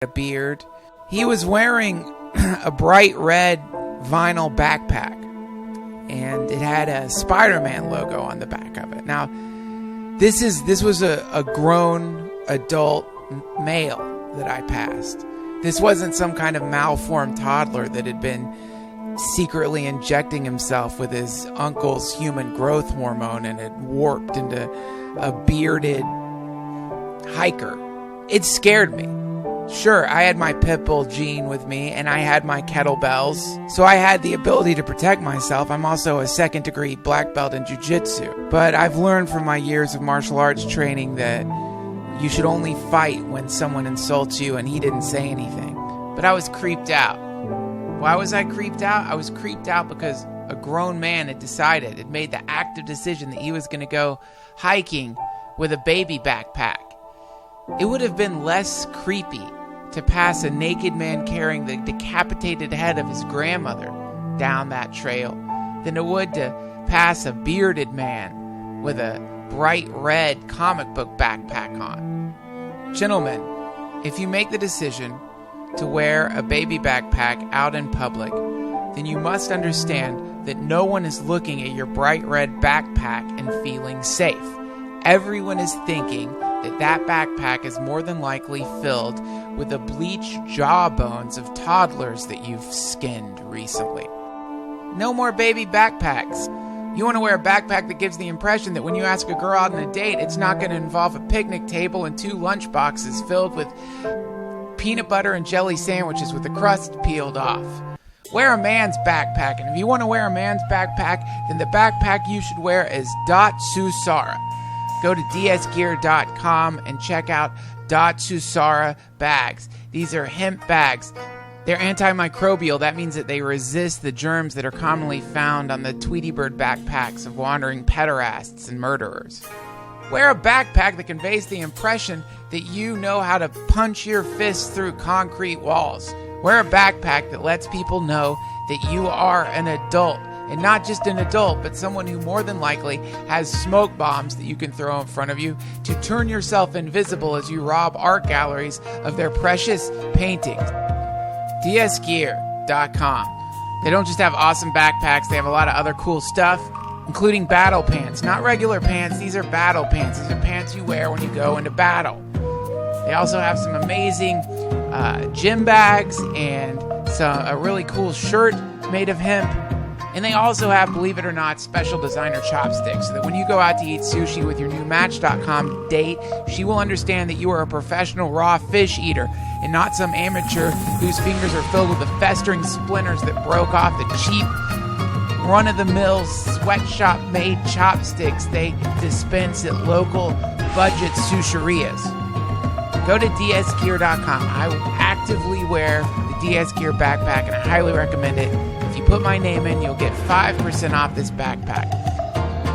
a beard. He was wearing a bright red vinyl backpack, and it had a Spider-Man logo on the back of it. Now, this was a grown adult male that I passed. This wasn't some kind of malformed toddler that had been secretly injecting himself with his uncle's human growth hormone and had warped into a bearded hiker. It scared me. Sure, I had my pit bull gene with me, and I had my kettlebells, so I had the ability to protect myself. I'm also a second-degree black belt in jiu-jitsu. But I've learned from my years of martial arts training that you should only fight when someone insults you, and he didn't say anything. But I was creeped out. Why was I creeped out? I was creeped out because a grown man had made the active decision that he was going to go hiking with a baby backpack. It would have been less creepy to pass a naked man carrying the decapitated head of his grandmother down that trail than it would to pass a bearded man with a bright red comic book backpack on. Gentlemen, if you make the decision to wear a baby backpack out in public, then you must understand that no one is looking at your bright red backpack and feeling safe. Everyone is thinking that backpack is more than likely filled with the bleached jawbones of toddlers that you've skinned recently. No more baby backpacks. You want to wear a backpack that gives the impression that when you ask a girl out on a date, it's not going to involve a picnic table and 2 lunch boxes filled with peanut butter and jelly sandwiches with the crust peeled off. Wear a man's backpack, and if you want to wear a man's backpack, then the backpack you should wear is Susara. Go to dsgear.com and check out Susara bags. These are hemp bags. They're antimicrobial. That means that they resist the germs that are commonly found on the Tweety Bird backpacks of wandering pederasts and murderers. Wear a backpack that conveys the impression that you know how to punch your fists through concrete walls. Wear a backpack that lets people know that you are an adult. And not just an adult, but someone who more than likely has smoke bombs that you can throw in front of you to turn yourself invisible as you rob art galleries of their precious paintings. dsgear.com. They don't just have awesome backpacks, they have a lot of other cool stuff, including battle pants. Not regular pants, these are battle pants. These are pants you wear when you go into battle. They also have some amazing gym bags and a really cool shirt made of hemp. And they also have, believe it or not, special designer chopsticks, so that when you go out to eat sushi with your new Match.com date, she will understand that you are a professional raw fish eater and not some amateur whose fingers are filled with the festering splinters that broke off the cheap, run-of-the-mill sweatshop-made chopsticks they dispense at local budget susherias. Go to dsgear.com. I actively wear the DS Gear backpack, and I highly recommend it. If you put my name in, you'll get 5% off this backpack.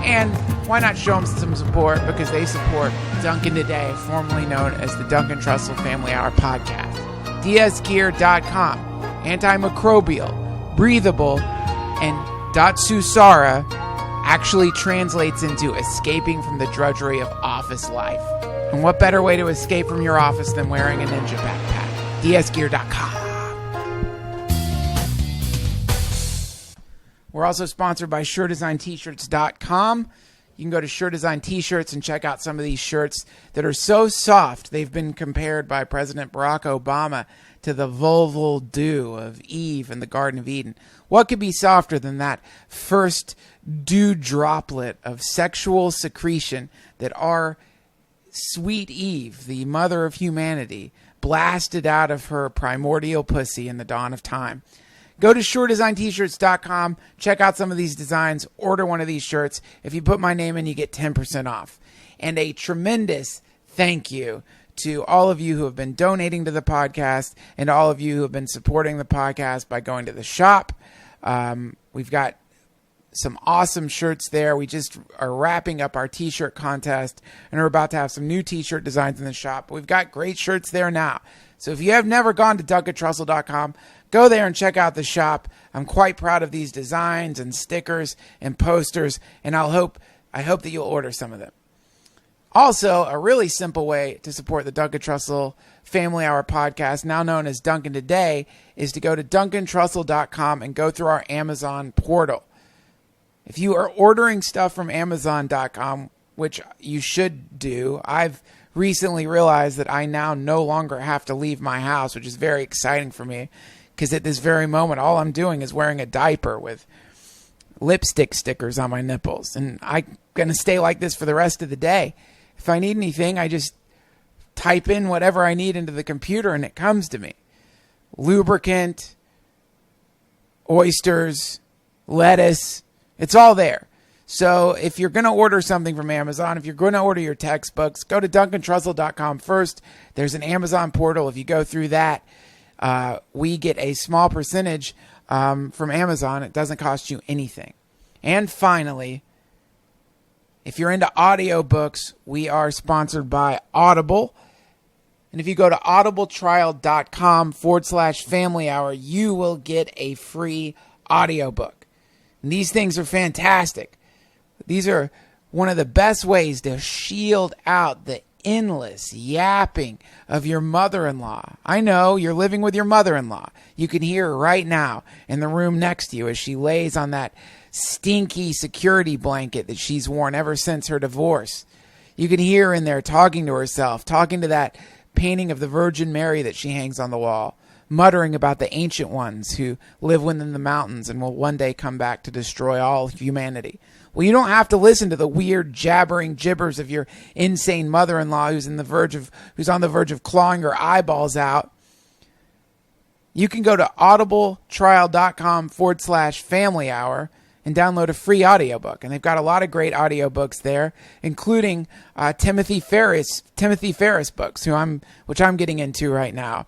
And why not show them some support? Because they support Duncan Today, formerly known as the Duncan Trussell Family Hour podcast. dsgear.com. Antimicrobial, breathable, and Susara actually translates into escaping from the drudgery of office life. And what better way to escape from your office than wearing a ninja backpack? dsgear.com. We're also sponsored by SureDesignT-shirts.com. You can go to Sure Design T-shirts and check out some of these shirts that are so soft they've been compared by President Barack Obama to the vulval dew of Eve in the Garden of Eden. What could be softer than that first dew droplet of sexual secretion that our sweet Eve, the mother of humanity, blasted out of her primordial pussy in the dawn of time? Go to SureDesignT-shirts.com, check out some of these designs, order one of these shirts. If you put my name in, you get 10% off. And a tremendous thank you to all of you who have been donating to the podcast and all of you who have been supporting the podcast by going to the shop. We've got some awesome shirts there. We just are wrapping up our t-shirt contest, and we're about to have some new t-shirt designs in the shop. We've got great shirts there now. So if you have never gone to DuncanTrussell.com, go there and check out the shop. I'm quite proud of these designs and stickers and posters, and I hope that you'll order some of them. Also, a really simple way to support the Duncan Trussell Family Hour podcast, now known as Duncan Today, is to go to duncantrussell.com and go through our Amazon portal. If you are ordering stuff from Amazon.com, which you should do, I've recently realized that I now no longer have to leave my house, which is very exciting for me, because at this very moment, all I'm doing is wearing a diaper with lipstick stickers on my nipples. And I'm going to stay like this for the rest of the day. If I need anything, I just type in whatever I need into the computer and it comes to me. Lubricant, oysters, lettuce, it's all there. So if you're going to order something from Amazon, if you're going to order your textbooks, go to duncantrussell.com first. There's an Amazon portal. If you go through that, we get a small percentage from Amazon. It doesn't cost you anything. And finally, if you're into audiobooks, we are sponsored by Audible. And if you go to audibletrial.com/family hour, you will get a free audiobook. And these things are fantastic. These are one of the best ways to shield out the endless yapping of your mother-in-law. I know you're living with your mother-in-law. You can hear her right now in the room next to you as she lays on that stinky security blanket that she's worn ever since her divorce. You can hear her in there talking to herself, talking to that painting of the Virgin Mary that she hangs on the wall, muttering about the ancient ones who live within the mountains and will one day come back to destroy all humanity. Well, you don't have to listen to the weird jabbering gibbers of your insane mother-in-law who's on the verge of clawing her eyeballs out. You can go to audibletrial.com/family hour and download a free audiobook. And they've got a lot of great audiobooks there, including Timothy Ferriss books, which I'm getting into right now.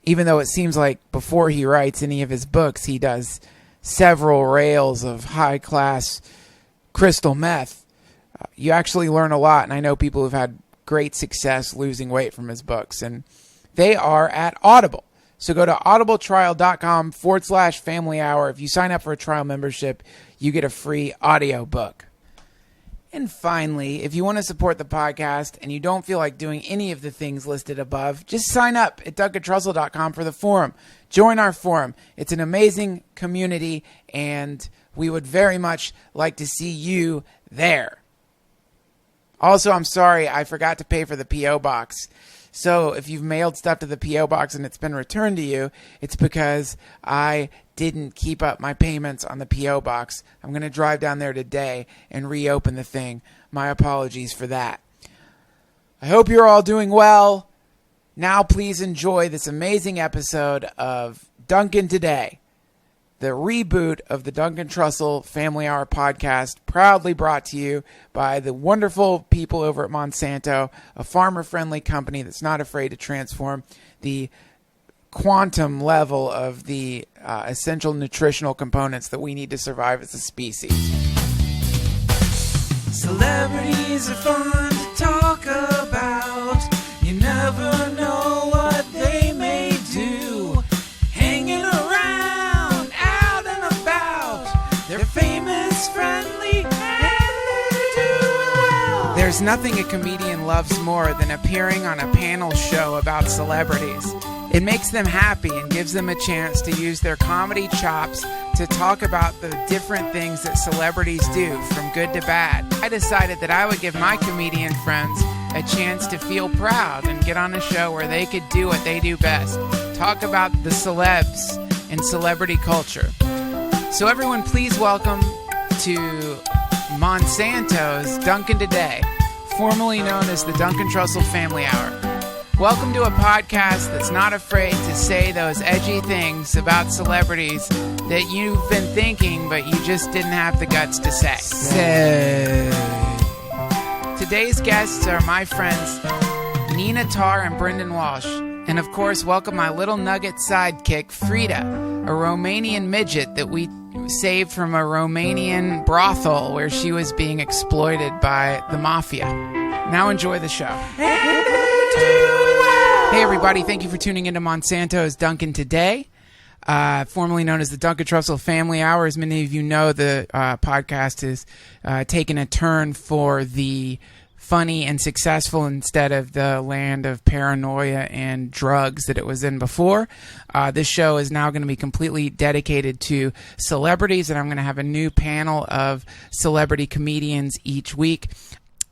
Even though it seems like before he writes any of his books, he does several rails of high-class crystal meth. You actually learn a lot, and I know people who've had great success losing weight from his books, and they are at Audible. So go to audibletrial.com/family hour. If you sign up for a trial membership, you get a free audio book. And finally, if you want to support the podcast and you don't feel like doing any of the things listed above, just sign up at duncantrussell.com for the forum. Join our forum. It's an amazing community, and we would very much like to see you there. Also, I'm sorry, I forgot to pay for the P.O. box. So if you've mailed stuff to the P.O. box and it's been returned to you, it's because I didn't keep up my payments on the P.O. box. I'm going to drive down there today and reopen the thing. My apologies for that. I hope you're all doing well. Now please enjoy this amazing episode of Duncan Today, the reboot of the Duncan Trussell Family Hour podcast, proudly brought to you by the wonderful people over at Monsanto, a farmer-friendly company that's not afraid to transform the quantum level of the essential nutritional components that we need to survive as a species. Celebrities are fun to talk about. You never know what they may do. Hanging around, out and about. They're famous, friendly, and they do well. There's nothing a comedian loves more than appearing on a panel show about celebrities. It makes them happy and gives them a chance to use their comedy chops to talk about the different things that celebrities do, from good to bad. I decided that I would give my comedian friends a chance to feel proud and get on a show where they could do what they do best, talk about the celebs and celebrity culture. So everyone, please welcome to Monsanto's Duncan Today, formerly known as the Duncan Trussell Family Hour. Welcome to a podcast that's not afraid to say those edgy things about celebrities that you've been thinking, but you just didn't have the guts to say. Today's guests are my friends Nina Tarr and Brendon Walsh. And of course, welcome my little nugget sidekick, Frida, a Romanian midget that we saved from a Romanian brothel where she was being exploited by the mafia. Now enjoy the show. Hey everybody, thank you for tuning into Monsanto's Duncan Today. formerly known as the Duncan Trussell Family Hour. As many of you know, the podcast is taking a turn for the funny and successful instead of the land of paranoia and drugs that it was in before. This show is now going to be completely dedicated to celebrities, and I'm going to have a new panel of celebrity comedians each week.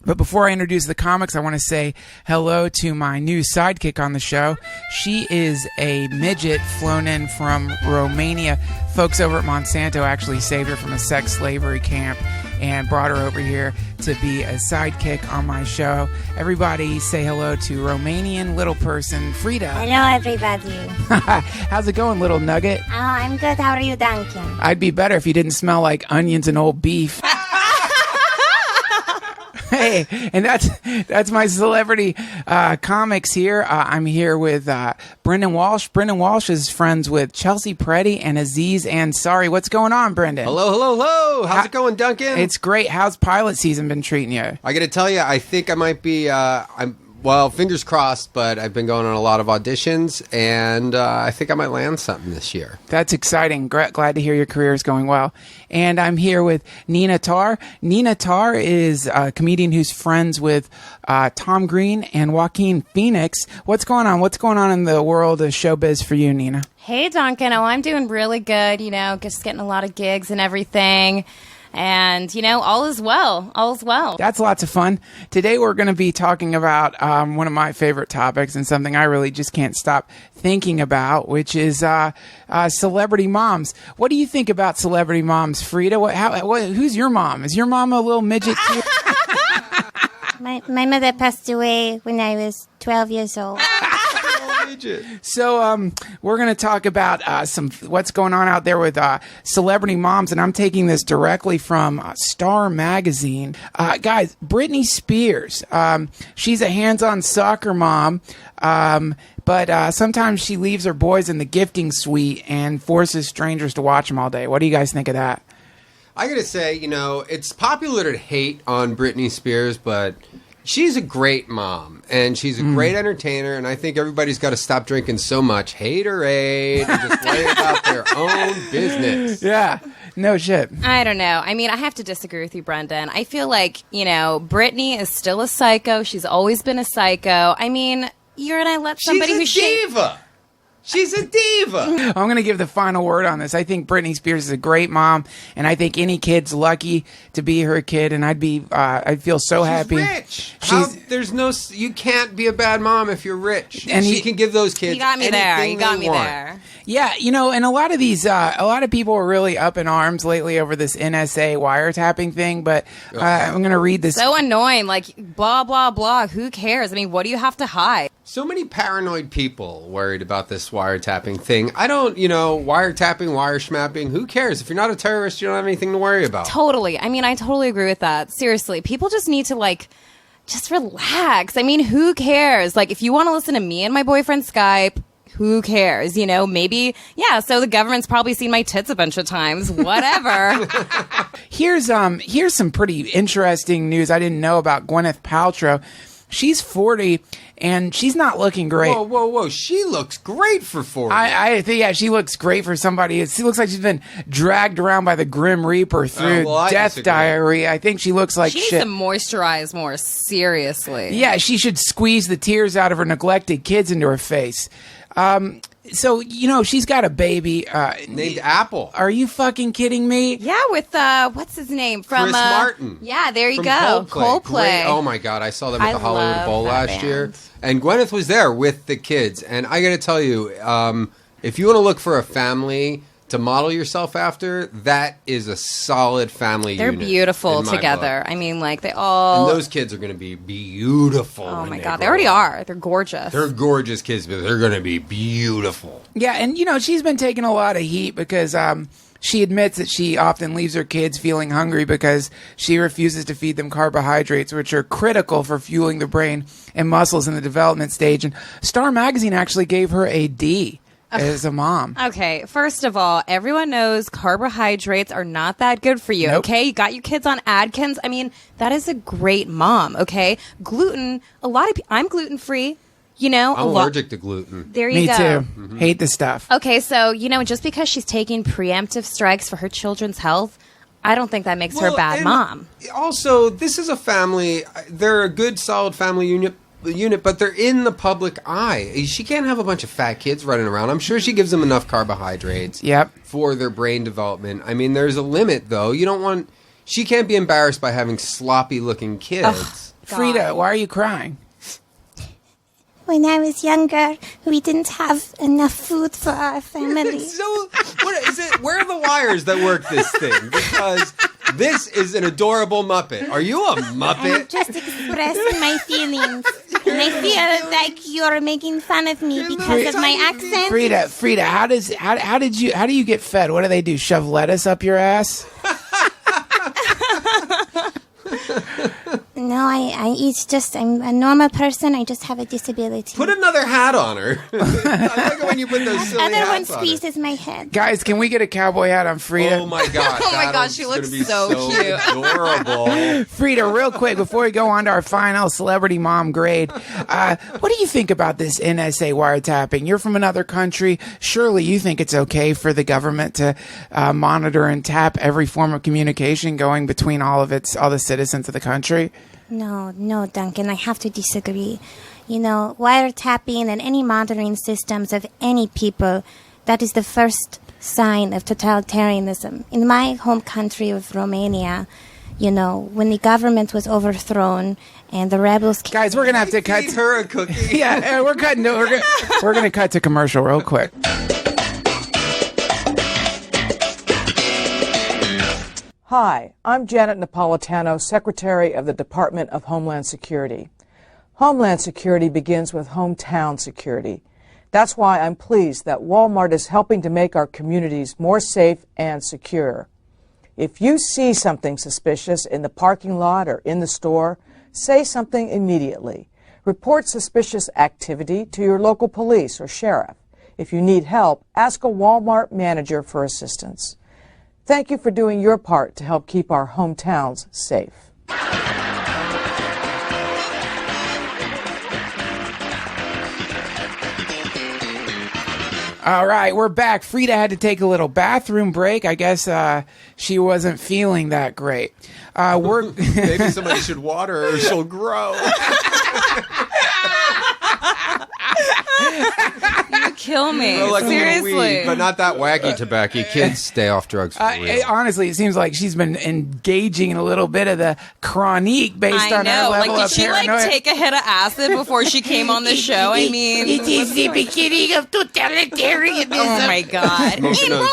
But before I introduce the comics, I want to say hello to my new sidekick on the show. She is a midget flown in from Romania. Folks over at Monsanto actually saved her from a sex slavery camp and brought her over here to be a sidekick on my show. Everybody say hello to Romanian little person, Frida. Hello, everybody. How's it going, little nugget? Oh, I'm good. How are you, Duncan? I'd be better if you didn't smell like onions and old beef. Hey, and that's my celebrity comics here. I'm here with Brendon Walsh. Brendon Walsh is friends with Chelsea Peretti and Aziz Ansari. What's going on, Brendon? Hello. How's it going, Duncan? It's great. How's pilot season been treating you? I got to tell you, I think I might be. Well, fingers crossed, but I've been going on a lot of auditions, and I think I might land something this year. That's exciting. Glad to hear your career is going well. And I'm here with Nina Tarr. Nina Tarr is a comedian who's friends with Tom Green and Joaquin Phoenix. What's going on? What's going on in the world of showbiz for you, Nina? Hey, Duncan. Oh, I'm doing really good. You know, just getting a lot of gigs and everything. And, you know, all is well. All is well. That's lots of fun. Today we're going to be talking about one of my favorite topics and something I really just can't stop thinking about, which is celebrity moms. What do you think about celebrity moms, Frida? Who's your mom? Is your mom a little midget too? My mother passed away when I was 12 years old. So we're going to talk about what's going on out there with celebrity moms, and I'm taking this directly from Star Magazine. Guys, Britney Spears, she's a hands-on soccer mom, but sometimes she leaves her boys in the gifting suite and forces strangers to watch them all day. What do you guys think of that? I got to say, you know, it's popular to hate on Britney Spears, but she's a great mom, and she's a great entertainer, and I think everybody's got to stop drinking so much haterade and just worry about their own business. Yeah, no shit. I don't know. I mean, I have to disagree with you, Brendon. I feel like, you know, Britney is still a psycho. She's always been a psycho. I mean, you're going to let somebody who's She's a diva. She's a diva. I'm going to give the final word on this. I think Britney Spears is a great mom, and I think any kid's lucky to be her kid, and I'd feel so happy. She's rich. You can't be a bad mom if you're rich. And she can give those kids. You got me there. You got me there. Yeah, you know, and a lot of people are really up in arms lately over this NSA wiretapping thing, but I'm going to read this. So annoying. Like, blah, blah, blah. Who cares? I mean, what do you have to hide? So many paranoid people worried about this wiretapping thing. Wiretapping, wire-schmapping, who cares? If you're not a terrorist, you don't have anything to worry about. Totally. I mean, I totally agree with that. Seriously. People just need to, just relax. I mean, who cares? Like, if you want to listen to me and my boyfriend Skype, who cares? You know, maybe, so the government's probably seen my tits a bunch of times. Whatever. Here's some pretty interesting news I didn't know about Gwyneth Paltrow. She's 40, and she's not looking great. Whoa. She looks great for 40. I think, she looks great for somebody. She looks like she's been dragged around by the Grim Reaper through death diary. I think she looks like shit. She needs to moisturize more, seriously. Yeah, she should squeeze the tears out of her neglected kids into her face. So, you know, she's got a baby. Named Apple. Are you fucking kidding me? Yeah, with, what's his name? From Chris Martin. Yeah, there you go. Coldplay. Oh, my God. I saw them at the Hollywood Bowl last year. And Gwyneth was there with the kids. And I got to tell you, if you want to look for a family to model yourself after, that is a solid family They're unit. beautiful together. I mean, they all... And those kids are going to be beautiful. Oh, my God. They already are. They're gorgeous. They're gorgeous kids, but they're going to be beautiful. Yeah, and, you know, she's been taking a lot of heat because she admits that she often leaves her kids feeling hungry because she refuses to feed them carbohydrates, which are critical for fueling the brain and muscles in the development stage. And Star Magazine actually gave her a D. As a mom. Okay, first of all, everyone knows carbohydrates are not that good for you, okay? You got your kids on Atkins. I mean, that is a great mom, okay? Gluten, I'm gluten-free. You know, I'm allergic to gluten. There you Me go. too. Hate the stuff. Okay, so, just because she's taking preemptive strikes for her children's health, I don't think that makes her a bad and mom. Also, this is a family. They're a good, solid family unit, but they're in the public eye. She can't have a bunch of fat kids running around. I'm sure she gives them enough carbohydrates for their brain development. I mean, there's a limit, though. You don't want... She can't be embarrassed by having sloppy-looking kids. Frida, why are you crying? When I was younger, we didn't have enough food for our family. So, what is it? Where are the wires that work this thing? Because this is an adorable Muppet. Are you a I'm Muppet? just expressing my feelings. And I feel like you're making fun of me because of my accent. Frida, how do you get fed? What do they do? Shove lettuce up your ass? No, I'm a normal person. I just have a disability. Put another hat on her. I like it when you put those silly Other one hats on her. squeezes my head. Guys, can we get a cowboy hat on Frida? Oh my god! Oh my that gosh, is she gonna looks be so cute. Adorable. Frida, real quick, before we go on to our final celebrity mom grade, what do you think about this NSA wiretapping? You're from another country. Surely you think it's okay for the government to monitor and tap every form of communication going between all the citizens of the country? No, Duncan, I have to disagree. Wiretapping and any monitoring systems of any people, that is the first sign of totalitarianism. In my home country of Romania, when the government was overthrown and the rebels... Guys, we're going to have to cut... Feed her a cookie. Yeah, we're cutting. We're going to cut to commercial real quick. Hi, I'm Janet Napolitano, Secretary of the Department of Homeland Security. Homeland Security begins with hometown security. That's why I'm pleased that Walmart is helping to make our communities more safe and secure. If you see something suspicious in the parking lot or in the store, say something immediately. Report suspicious activity to your local police or sheriff. If you need help, ask a Walmart manager for assistance. Thank you for doing your part to help keep our hometowns safe. All right, we're back. Frida had to take a little bathroom break. I guess she wasn't feeling that great. Maybe somebody should water her or she'll grow. You kill me. Grow like a little Seriously. weed, but not that wacky tobacco. Kids stay off drugs for real. Honestly, it seems like she's been engaging in a little bit of the chronique based on her level did of she paranoia. take a hit of acid before she came on the show? I mean, It is the beginning of totalitarianism. oh my god. In Romania,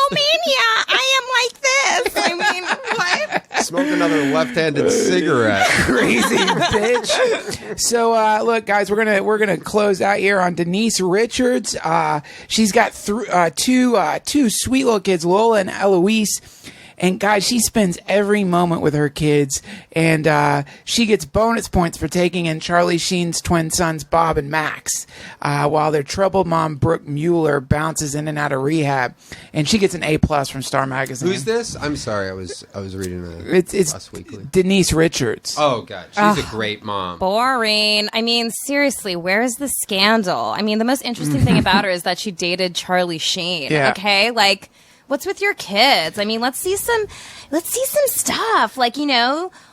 I am like this. I mean, what? Smoke another left-handed cigarette. Crazy bitch. So look, guys, we're gonna close out here on Denise Richards. She's got two sweet little kids, Lola and Eloise. And guys, she spends every moment with her kids, and she gets bonus points for taking in Charlie Sheen's twin sons, Bob and Max, while their troubled mom, Brooke Mueller, bounces in and out of rehab, and she gets an A+ from Star Magazine. Who's this? I'm sorry, I was reading It's Us Weekly. Denise Richards. Oh god, she's a great mom. Boring. I mean, seriously, where's the scandal? I mean, the most interesting thing about her is that she dated Charlie Sheen. Yeah. Okay, like, what's with your kids? I mean, let's see some stuff. Like,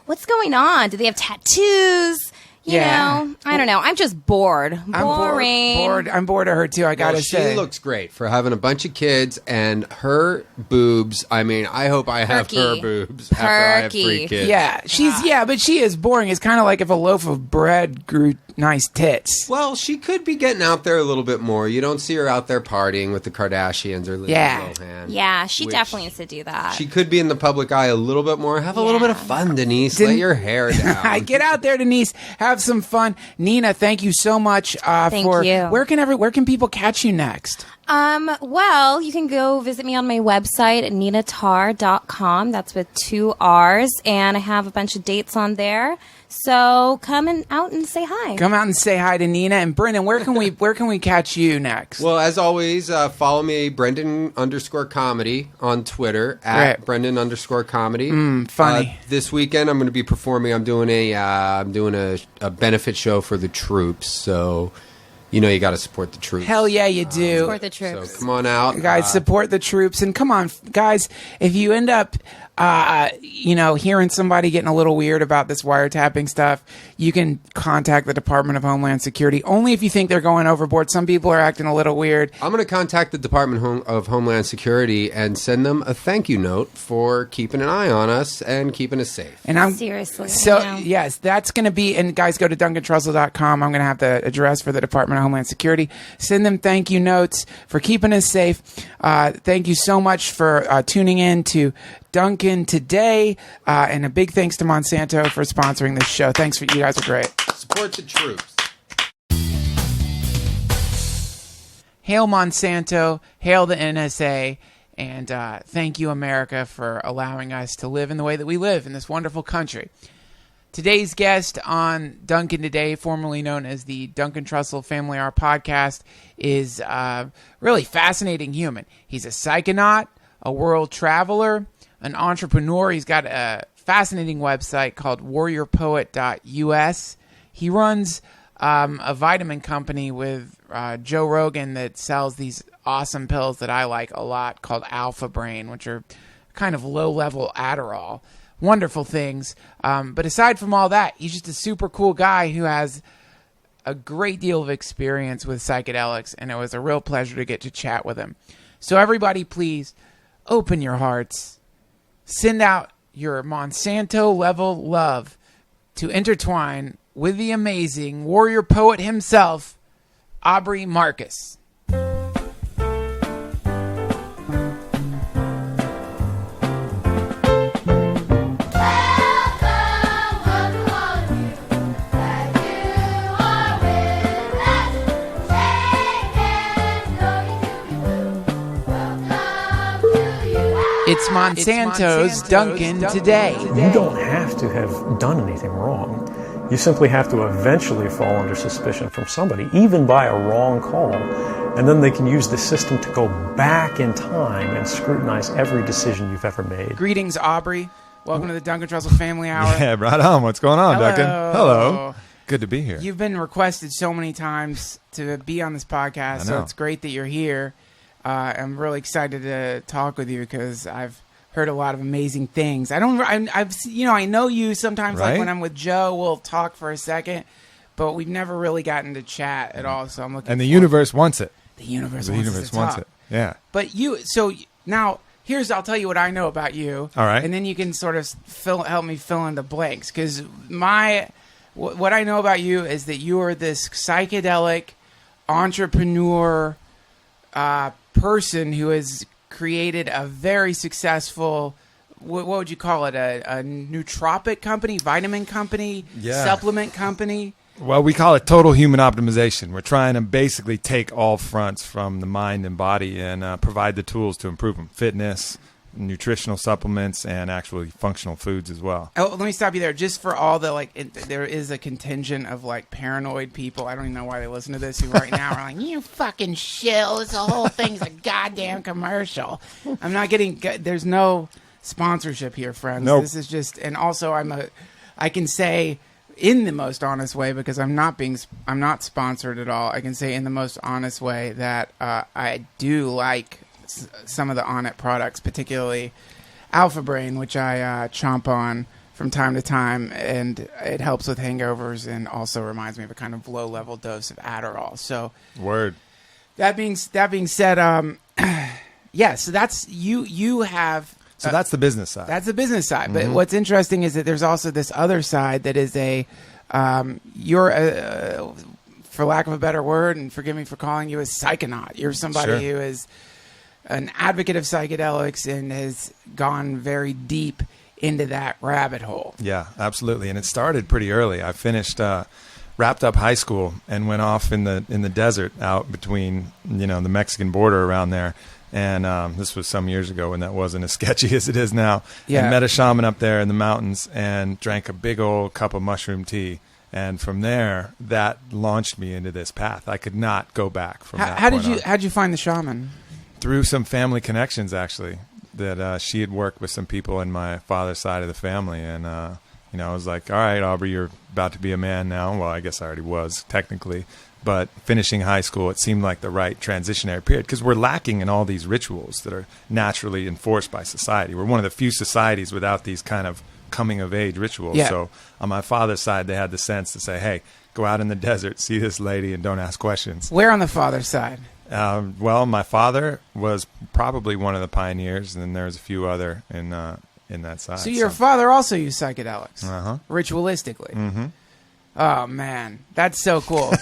what's going on? Do they have tattoos? You know, I don't know. I'm just bored. Boring. I'm bored of her too. I gotta say, she looks great for having a bunch of kids and her boobs. I mean, I hope I have her boobs after I have 3 kids. Yeah, but she is boring. It's kind of like if a loaf of bread grew nice tits. Well, she could be getting out there a little bit more. You don't see her out there partying with the Kardashians or Lindsay Lohan. Yeah, she definitely needs to do that. She could be in the public eye a little bit more. Have a little bit of fun, Denise. Let your hair down. Get out there, Denise. Have some fun. Nina, thank you so much Thank you. Where can people catch you next? Well, you can go visit me on my website at ninatarr.com. That's with 2 R's, and I have a bunch of dates on there. So come out and say hi. Come out and say hi to Nina. And Brendon, where can we catch you next? Well, as always, follow me, Brendon_comedy on Twitter at Brendon_comedy. Funny. This weekend, I'm going to be performing. I'm doing a benefit show for the troops. So, you know you got to support the troops. Hell yeah, you do. Support the troops. So come on out. Guys, support the troops. And come on, guys, if you end up, hearing somebody getting a little weird about this wiretapping stuff, you can contact the Department of Homeland Security. Only if you think they're going overboard. Some people are acting a little weird. I'm going to contact the Department of Homeland Security and send them a thank you note for keeping an eye on us and keeping us safe. And Seriously. So, I know. yes, that's going to be, and guys, go to DuncanTrussell.com. I'm going to have the address for the Department of Homeland Security. Send them thank you notes for keeping us safe. Thank you so much for tuning in to Duncan today. And a big thanks to Monsanto for sponsoring this show. Thanks for you guys are great. Support the troops. Hail Monsanto, hail the NSA, and thank you, America, for allowing us to live in the way that we live in this wonderful country. Today's guest on Duncan Today, formerly known as the Duncan Trussell Family Hour podcast, is a really fascinating human. He's a psychonaut, a world traveler, an entrepreneur. He's got a fascinating website called warriorpoet.us. He runs a vitamin company with Joe Rogan that sells these awesome pills that I like a lot called Alpha Brain, which are kind of low-level Adderall. Wonderful things. But aside from all that, he's just a super cool guy who has a great deal of experience with psychedelics, and it was a real pleasure to get to chat with him. So everybody, please open your hearts. Send out your Monsanto-level love to intertwine with the amazing warrior poet himself, Aubrey Marcus. It's Monsanto's Duncan Today. You don't have to have done anything wrong. You simply have to eventually fall under suspicion from somebody, even by a wrong call, and then they can use the system to go back in time and scrutinize every decision you've ever made. Greetings, Aubrey. Welcome to the Duncan Trussell Family Hour. Yeah, right on. What's going on, Hello. Duncan? Hello. Good to be here. You've been requested so many times to be on this podcast, so it's great that you're here. I'm really excited to talk with you because I've heard a lot of amazing things. I know you sometimes, right? Like when I'm with Joe, we'll talk for a second, but we've never really gotten to chat at all. So I'm looking. And the universe wants it. The universe The wants universe us to wants talk. it. Yeah. But now I'll tell you what I know about you. All right. And then you can sort of help me fill in the blanks, because what I know about you is that you are this psychedelic entrepreneur person who has created a very successful, what would you call it, a nootropic company, vitamin company, supplement company? Well, we call it total human optimization. We're trying to basically take all fronts from the mind and body and provide the tools to improve them. Fitness, nutritional supplements, and actually functional foods as well. Oh, let me stop you there. Just for all the, there is a contingent of, paranoid people. I don't even know why they listen to this, who right now are like, you fucking shill. This whole thing's a goddamn commercial. I'm not getting, there's no sponsorship here, friends. Nope. This is just, and also I can say in the most honest way, because I'm not sponsored at all. I can say in the most honest way that I do like some of the Onnit products, particularly Alpha Brain, which I chomp on from time to time, and it helps with hangovers and also reminds me of a kind of low-level dose of Adderall. So, Word. That being said, so that's you have. So that's the business side. That's the business side. But what's interesting is that there's also this other side that is you're for lack of a better word, and forgive me for calling you a psychonaut. You're somebody who is an advocate of psychedelics and has gone very deep into that rabbit hole. Yeah, absolutely. And it started pretty early. I finished, wrapped up high school and went off in the desert out between, the Mexican border around there. And this was some years ago when that wasn't as sketchy as it is now. Yeah. And met a shaman up there in the mountains and drank a big old cup of mushroom tea. And from there, that launched me into this path. I could not go back from that How point on. did you find the shaman? Through some family connections, actually, that she had worked with some people in my father's side of the family, and I was like, all right, Aubrey, you're about to be a man now. Well, I guess I already was technically, but finishing high school, it seemed like the right transitionary period because we're lacking in all these rituals that are naturally enforced by society. We're one of the few societies without these kind of coming of age rituals. Yeah. So on my father's side, they had the sense to say, hey, go out in the desert, see this lady, and don't ask questions. Where on the father's side? Well, my father was probably one of the pioneers, and then there was a few other in that side. So your father also used psychedelics, ritualistically. Mm-hmm. Oh man, that's so cool.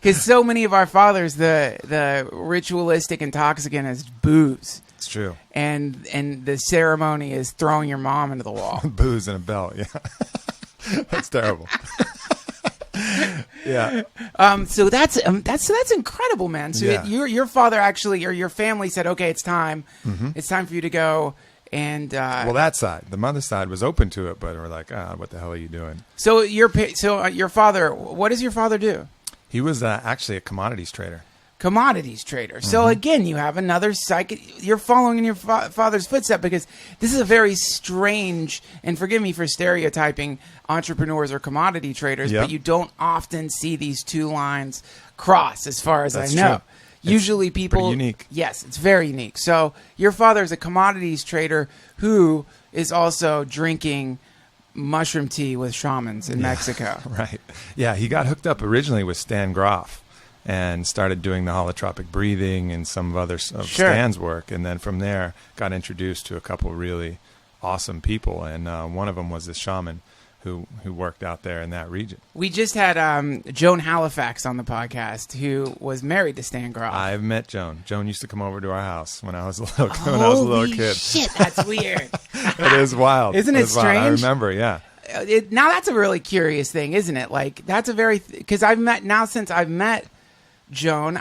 Because so many of our fathers, the ritualistic intoxicant is booze. It's true. And the ceremony is throwing your mom into the wall. Booze and a belt, yeah. That's terrible. Yeah. So that's incredible, man. So Yeah. your father actually, or your family said, okay, it's time. Mm-hmm. It's time for you to go. And Well, that side, the mother side, was open to it, but we're like, what the hell are you doing? so your father, what does your father do? He was actually a commodities trader. Commodities trader. So Mm-hmm. again, you have another you're following in your father's footstep, because this is a very strange, and forgive me for stereotyping I commodity traders, Yep. but you don't often see these two lines cross, as far as That's I know. true. Usually people... pretty unique. Yes, it's very unique. So your father is a commodities trader who is also drinking mushroom tea with shamans in Mexico. Right. Yeah, he got hooked up originally with Stan Groff and started doing the holotropic breathing and some of other of Sure. Stan's work. And then from there, got introduced to a couple really awesome people. And one of them was this shaman who worked out there in that region. We just had Joan Halifax on the podcast, who was married to Stan Groff. I've met Joan. Joan used to come over to our house when I was a little kid. Shit, that's weird. It is wild. Isn't it It's wild. I strange? remember, yeah. Now that's a really curious thing, isn't it? Like, that's a very... Because since I've met Joan,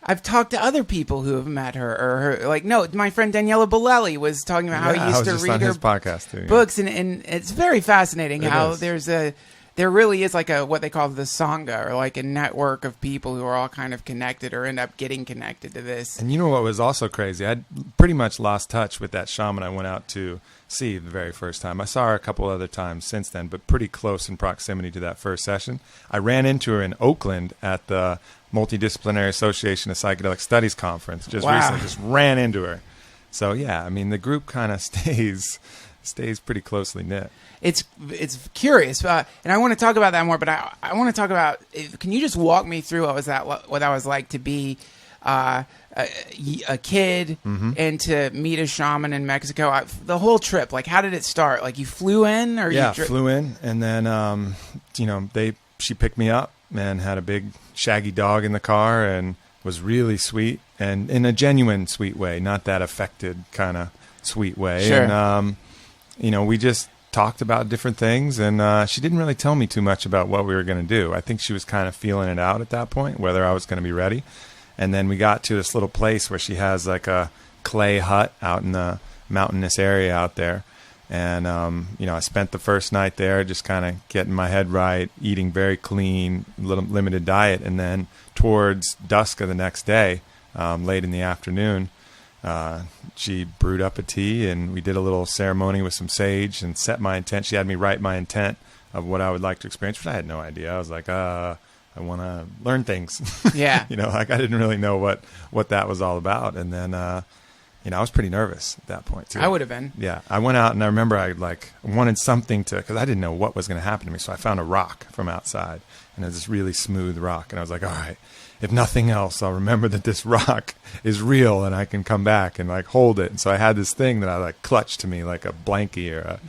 I've talked to other people who have met her, or her, like, no, my friend Daniela Bolelli was talking about how he I used was to just read on her his podcast too. Yeah. books, and it's very fascinating It how is. there really is like what they call the sangha, or like a network of people who are all kind of connected or end up getting connected to this. And you know what was also crazy? I'd pretty much lost touch with that shaman I went out to see the very first time. I saw her a couple other times since then, but pretty close in proximity to that first session. I ran into her in Oakland at the Multidisciplinary Association of Psychedelic Studies conference just Wow. recently. Just ran into her. So yeah, I mean the group kind of stays pretty closely knit. It's curious, and I want to talk about that more. But I want to talk about. Can you just walk me through what that was like to be a kid and to meet a shaman in Mexico? The whole trip, like, how did it start? Like, you flew in, or Flew in, and then she picked me up and had a big shaggy dog in the car and was really sweet, and in a genuine sweet way, not that affected kind of sweet way. Sure. And we just talked about different things, and she didn't really tell me too much about what we were going to do. I think she was kind of feeling it out at that point, whether I was going to be ready. And then we got to this little place where she has like a clay hut out in the mountainous area out there. And, I spent the first night there just kind of getting my head right, eating very clean, limited diet. And then towards dusk of the next day, late in the afternoon, she brewed up a tea, and we did a little ceremony with some sage and set my intent. She had me write my intent of what I would like to experience, which I had no idea. I was like, I want to learn things. Yeah. I didn't really know what that was all about. And then, I was pretty nervous at that point too. I would have been. Yeah. I went out and I remember I wanted something because I didn't know what was going to happen to me. So I found a rock from outside, and it was this really smooth rock. And I was like, all right, if nothing else, I'll remember that this rock is real and I can come back and like hold it. And so I had this thing that I like clutched to me like a blankie or a,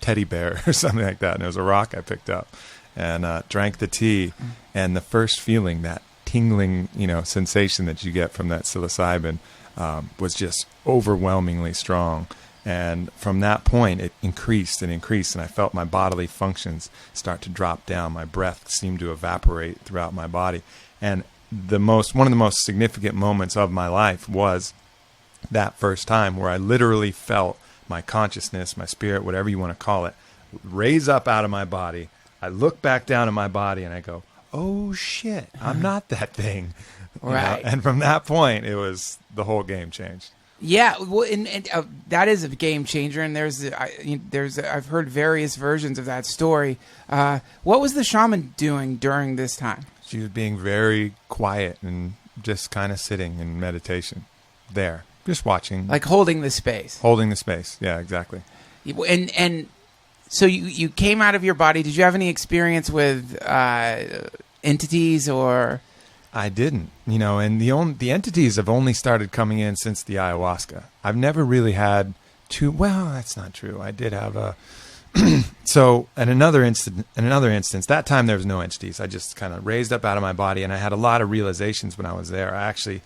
teddy bear or something like that. And it was a rock I picked up and drank the tea. And the first feeling, that tingling, sensation that you get from that psilocybin was just overwhelmingly strong. And from that point, it increased and increased, and I felt my bodily functions start to drop down. My breath seemed to evaporate throughout my body. And one of the most significant moments of my life was that first time where I literally felt my consciousness, my spirit, whatever you want to call it, raise up out of my body. I look back down at my body and I go, oh shit, I'm not that thing. Right. And from that point, the whole game changed. Yeah, well, and that is a game changer, and I've heard various versions of that story. What was the shaman doing during this time? She was being very quiet and just kind of sitting in meditation there, just watching. Like holding the space. Holding the space, yeah, exactly. And so you came out of your body. Did you have any experience with entities or... I didn't, and the entities have only started coming in since the ayahuasca. I've never really had well, that's not true. I did have a, so in another instance, that time there was no entities. I just kind of raised up out of my body, and I had a lot of realizations when I was there. I actually,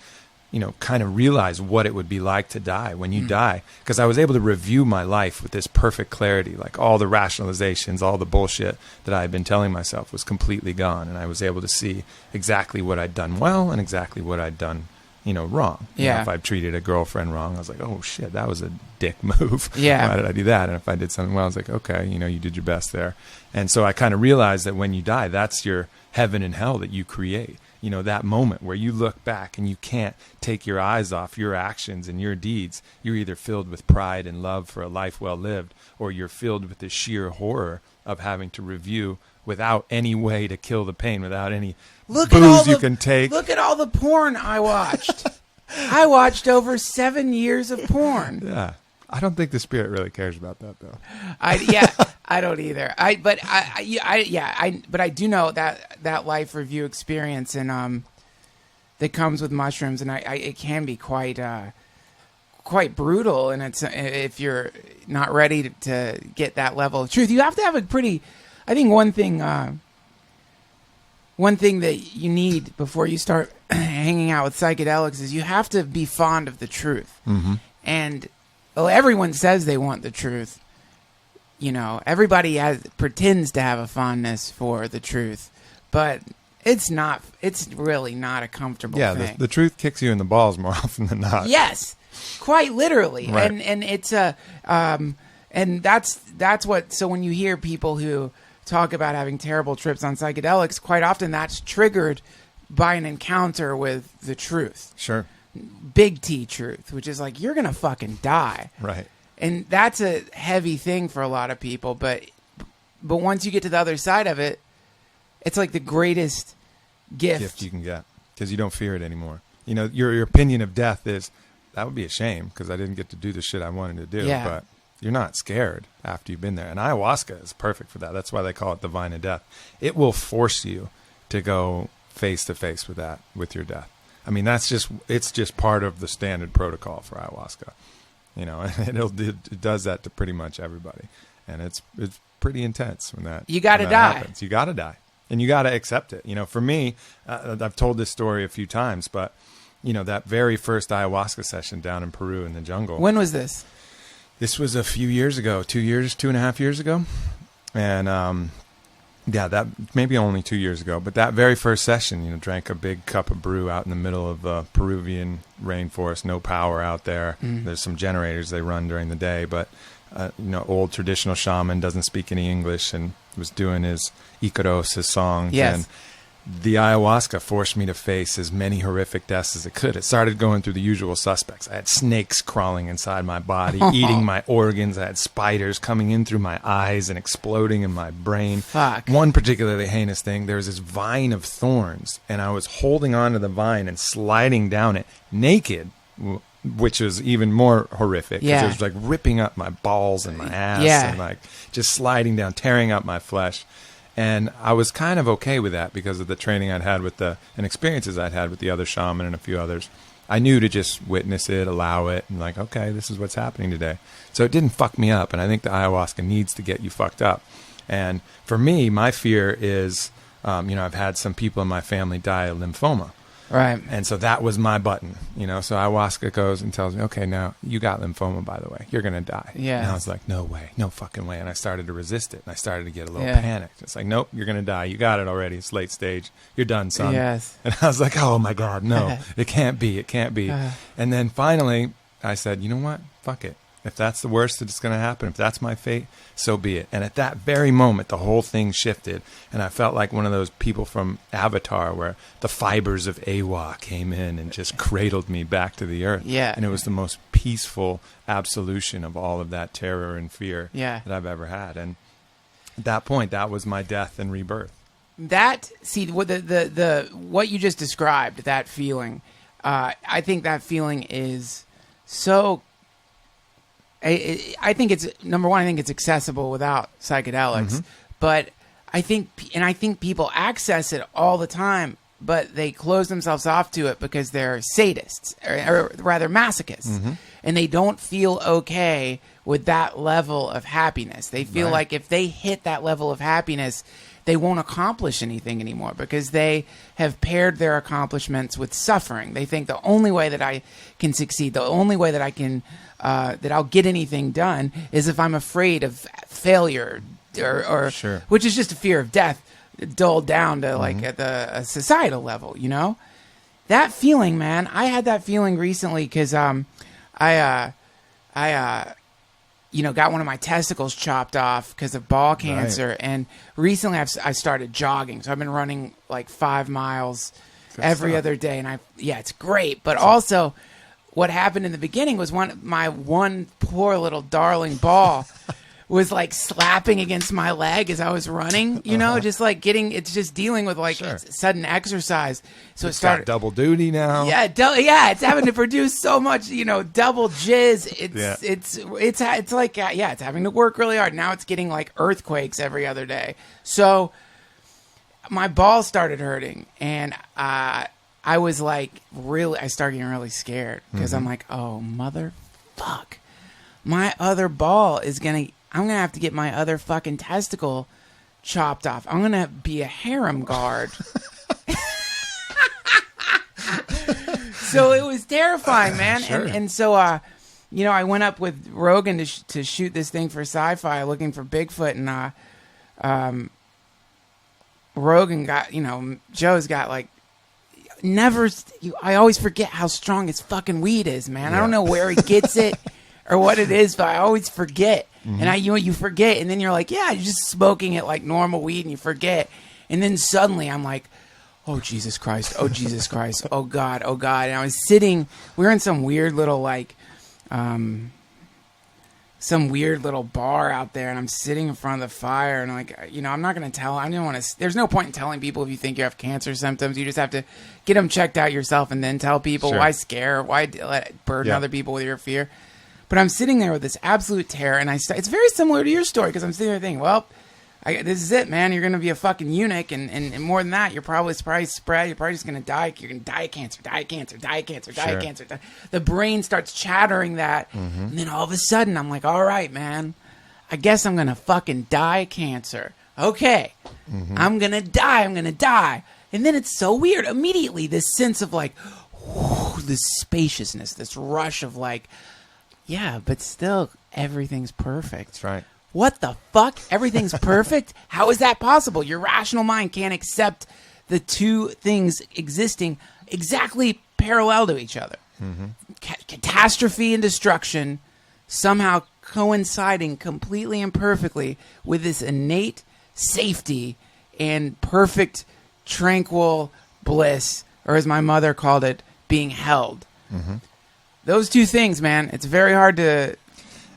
kind of realized what it would be like to die when you die, because I was able to review my life with this perfect clarity. Like all the rationalizations, all the bullshit that I had been telling myself was completely gone, and I was able to see exactly what I'd done well and exactly what I'd done, wrong. Yeah. If I treated a girlfriend wrong, I was like, oh shit, that was a dick move. Yeah. Why did I do that? And if I did something well, I was like, okay, you did your best there. And so I kind of realized that when you die, that's your heaven and hell that you create. That moment where you look back and you can't take your eyes off your actions and your deeds. You're either filled with pride and love for a life well lived, or you're filled with the sheer horror of having to review without any way to kill the pain, without any booze you can take. Look at all the porn I watched. I watched over 7 years of porn. Yeah. I don't think the spirit really cares about that, though. I don't either. But I do know that life review experience and that comes with mushrooms, and it can be quite brutal. And it's if you're not ready to get that level of truth, you have to have a pretty. I think one thing that you need before you start hanging out with psychedelics is you have to be fond of the truth. Mm-hmm. And everyone says they want the truth. Everybody pretends to have a fondness for the truth, but it's not. It's really not a comfortable thing. Yeah, the truth kicks you in the balls more often than not. Yes, quite literally, right. and it's and that's what. So when you hear people who talk about having terrible trips on psychedelics, quite often that's triggered by an encounter with the truth. Sure. Big T truth, which is like, you're going to fucking die. Right. And that's a heavy thing for a lot of people. But once you get to the other side of it, it's like the greatest gift you can get, because you don't fear it anymore. Your opinion of death is, that would be a shame because I didn't get to do the shit I wanted to do. Yeah. But you're not scared after you've been there. And ayahuasca is perfect for that. That's why they call it the vine of death. It will force you to go face to face with that, with your death. I mean, it's just part of the standard protocol for ayahuasca, and it does that to pretty much everybody, and it's pretty intense when that you got to die. Happens. You got to die, and you got to accept it. For me, I've told this story a few times, but that very first ayahuasca session down in Peru in the jungle. When was this? This was a few years ago, 2.5 years ago, and yeah, that maybe only 2 years ago, but that very first session, drank a big cup of brew out in the middle of the Peruvian rainforest, no power out there. There's some generators they run during the day, but old traditional shaman doesn't speak any English and was doing his Icaros, his songs. Yes. And the ayahuasca forced me to face as many horrific deaths as it could. It started going through the usual suspects. I had snakes crawling inside my body, eating my organs. I had spiders coming in through my eyes and exploding in my brain. Fuck. One particularly heinous thing, there was this vine of thorns, and I was holding onto the vine and sliding down it naked, which was even more horrific. Yeah. It was like ripping up my balls and my ass, Yeah. and like just sliding down, tearing up my flesh. And I was kind of okay with that because of the training I'd had and experiences I'd had with the other shaman and a few others. I knew to just witness it, allow it, and like, okay, this is what's happening today. So it didn't fuck me up, and I think the ayahuasca needs to get you fucked up. And for me, my fear is, I've had some people in my family die of lymphoma. Right. And so that was my button, So ayahuasca goes and tells me, okay, now you got lymphoma, by the way. You're going to die. Yeah. And I was like, no way, no fucking way. And I started to resist it. And I started to get a little Yeah. panicked. It's like, nope, you're going to die. You got it already. It's late stage. You're done, son. Yes. And I was like, oh my God, no, it can't be. It can't be. And then finally I said, you know what? Fuck it. If that's the worst that's going to happen, if that's my fate, so be it. And at that very moment, the whole thing shifted. And I felt like one of those people from Avatar where the fibers of Awa came in and just cradled me back to the earth. Yeah. And it was the most peaceful absolution of all of that terror and fear that I've ever had. And at that point, that was my death and rebirth. That, see, what what you just described, that feeling, I think that feeling is so... I think it's, number one, I think it's accessible without psychedelics, but I think people access it all the time, but they close themselves off to it because they're sadists, or rather masochists, and they don't feel okay with that level of happiness. They feel like if they hit that level of happiness, they won't accomplish anything anymore because they have paired their accomplishments with suffering. They think the only way that I can succeed, the only way that I can, that I'll get anything done is if I'm afraid of failure or which is just a fear of death dulled down to like at a societal level, you know? That feeling, man, I had that feeling recently because I got one of my testicles chopped off because of ball cancer. And recently I started jogging. So I've been running like 5 miles every other day. And it's great. But also what happened in the beginning was my one poor little darling ball was like slapping against my leg as I was running, you know, just like it's just dealing with like sudden exercise. So it started got double duty now. Yeah, it's having to produce so much, you know, double jizz. It's like it's having to work really hard. Now it's getting like earthquakes every other day. So my balls started hurting, and I was like I started getting really scared because I'm like, oh motherfuck, my other ball I'm going to have to get my other fucking testicle chopped off. I'm going to be a harem guard. So it was terrifying, man. And so, I went up with Rogan to shoot this thing for Sci-Fi looking for Bigfoot. And Rogan got, Joe's got like, I always forget how strong his fucking weed is, man. I don't know where he gets it or what it is, but I always forget. And you forget, and then you're like, you're just smoking it like normal weed, and you forget. And then suddenly I'm like, oh, Jesus Christ, oh, Jesus Christ, oh, God, oh, God. And I was sitting, we were in some weird little, like, some weird little bar out there, and I'm sitting in front of the fire, and like, I'm not going to tell, I didn't want to, there's no point in telling people if you think you have cancer symptoms. You just have to get them checked out yourself and then tell people. Why scare, why burden other people with your fear. But I'm sitting there with this absolute terror, and it's very similar to your story, because I'm sitting there thinking, well, this is it, man. You're going to be a fucking eunuch, and more than that, it's probably spread. You're probably just going to die. You're going to die of cancer, die of cancer, die of cancer, die of cancer. The brain starts chattering that, and then all of a sudden, I'm like, all right, man, I guess I'm going to fucking die of cancer. Okay, I'm going to die. And then it's so weird. Immediately, this sense of like, this spaciousness, this rush of like, yeah, but still, everything's perfect. That's right. What the fuck? Everything's perfect? How is that possible? Your rational mind can't accept the two things existing exactly parallel to each other. Catastrophe and destruction somehow coinciding completely and perfectly with this innate safety and perfect, tranquil bliss, or as my mother called it, being held. Those two things, man, it's very hard to...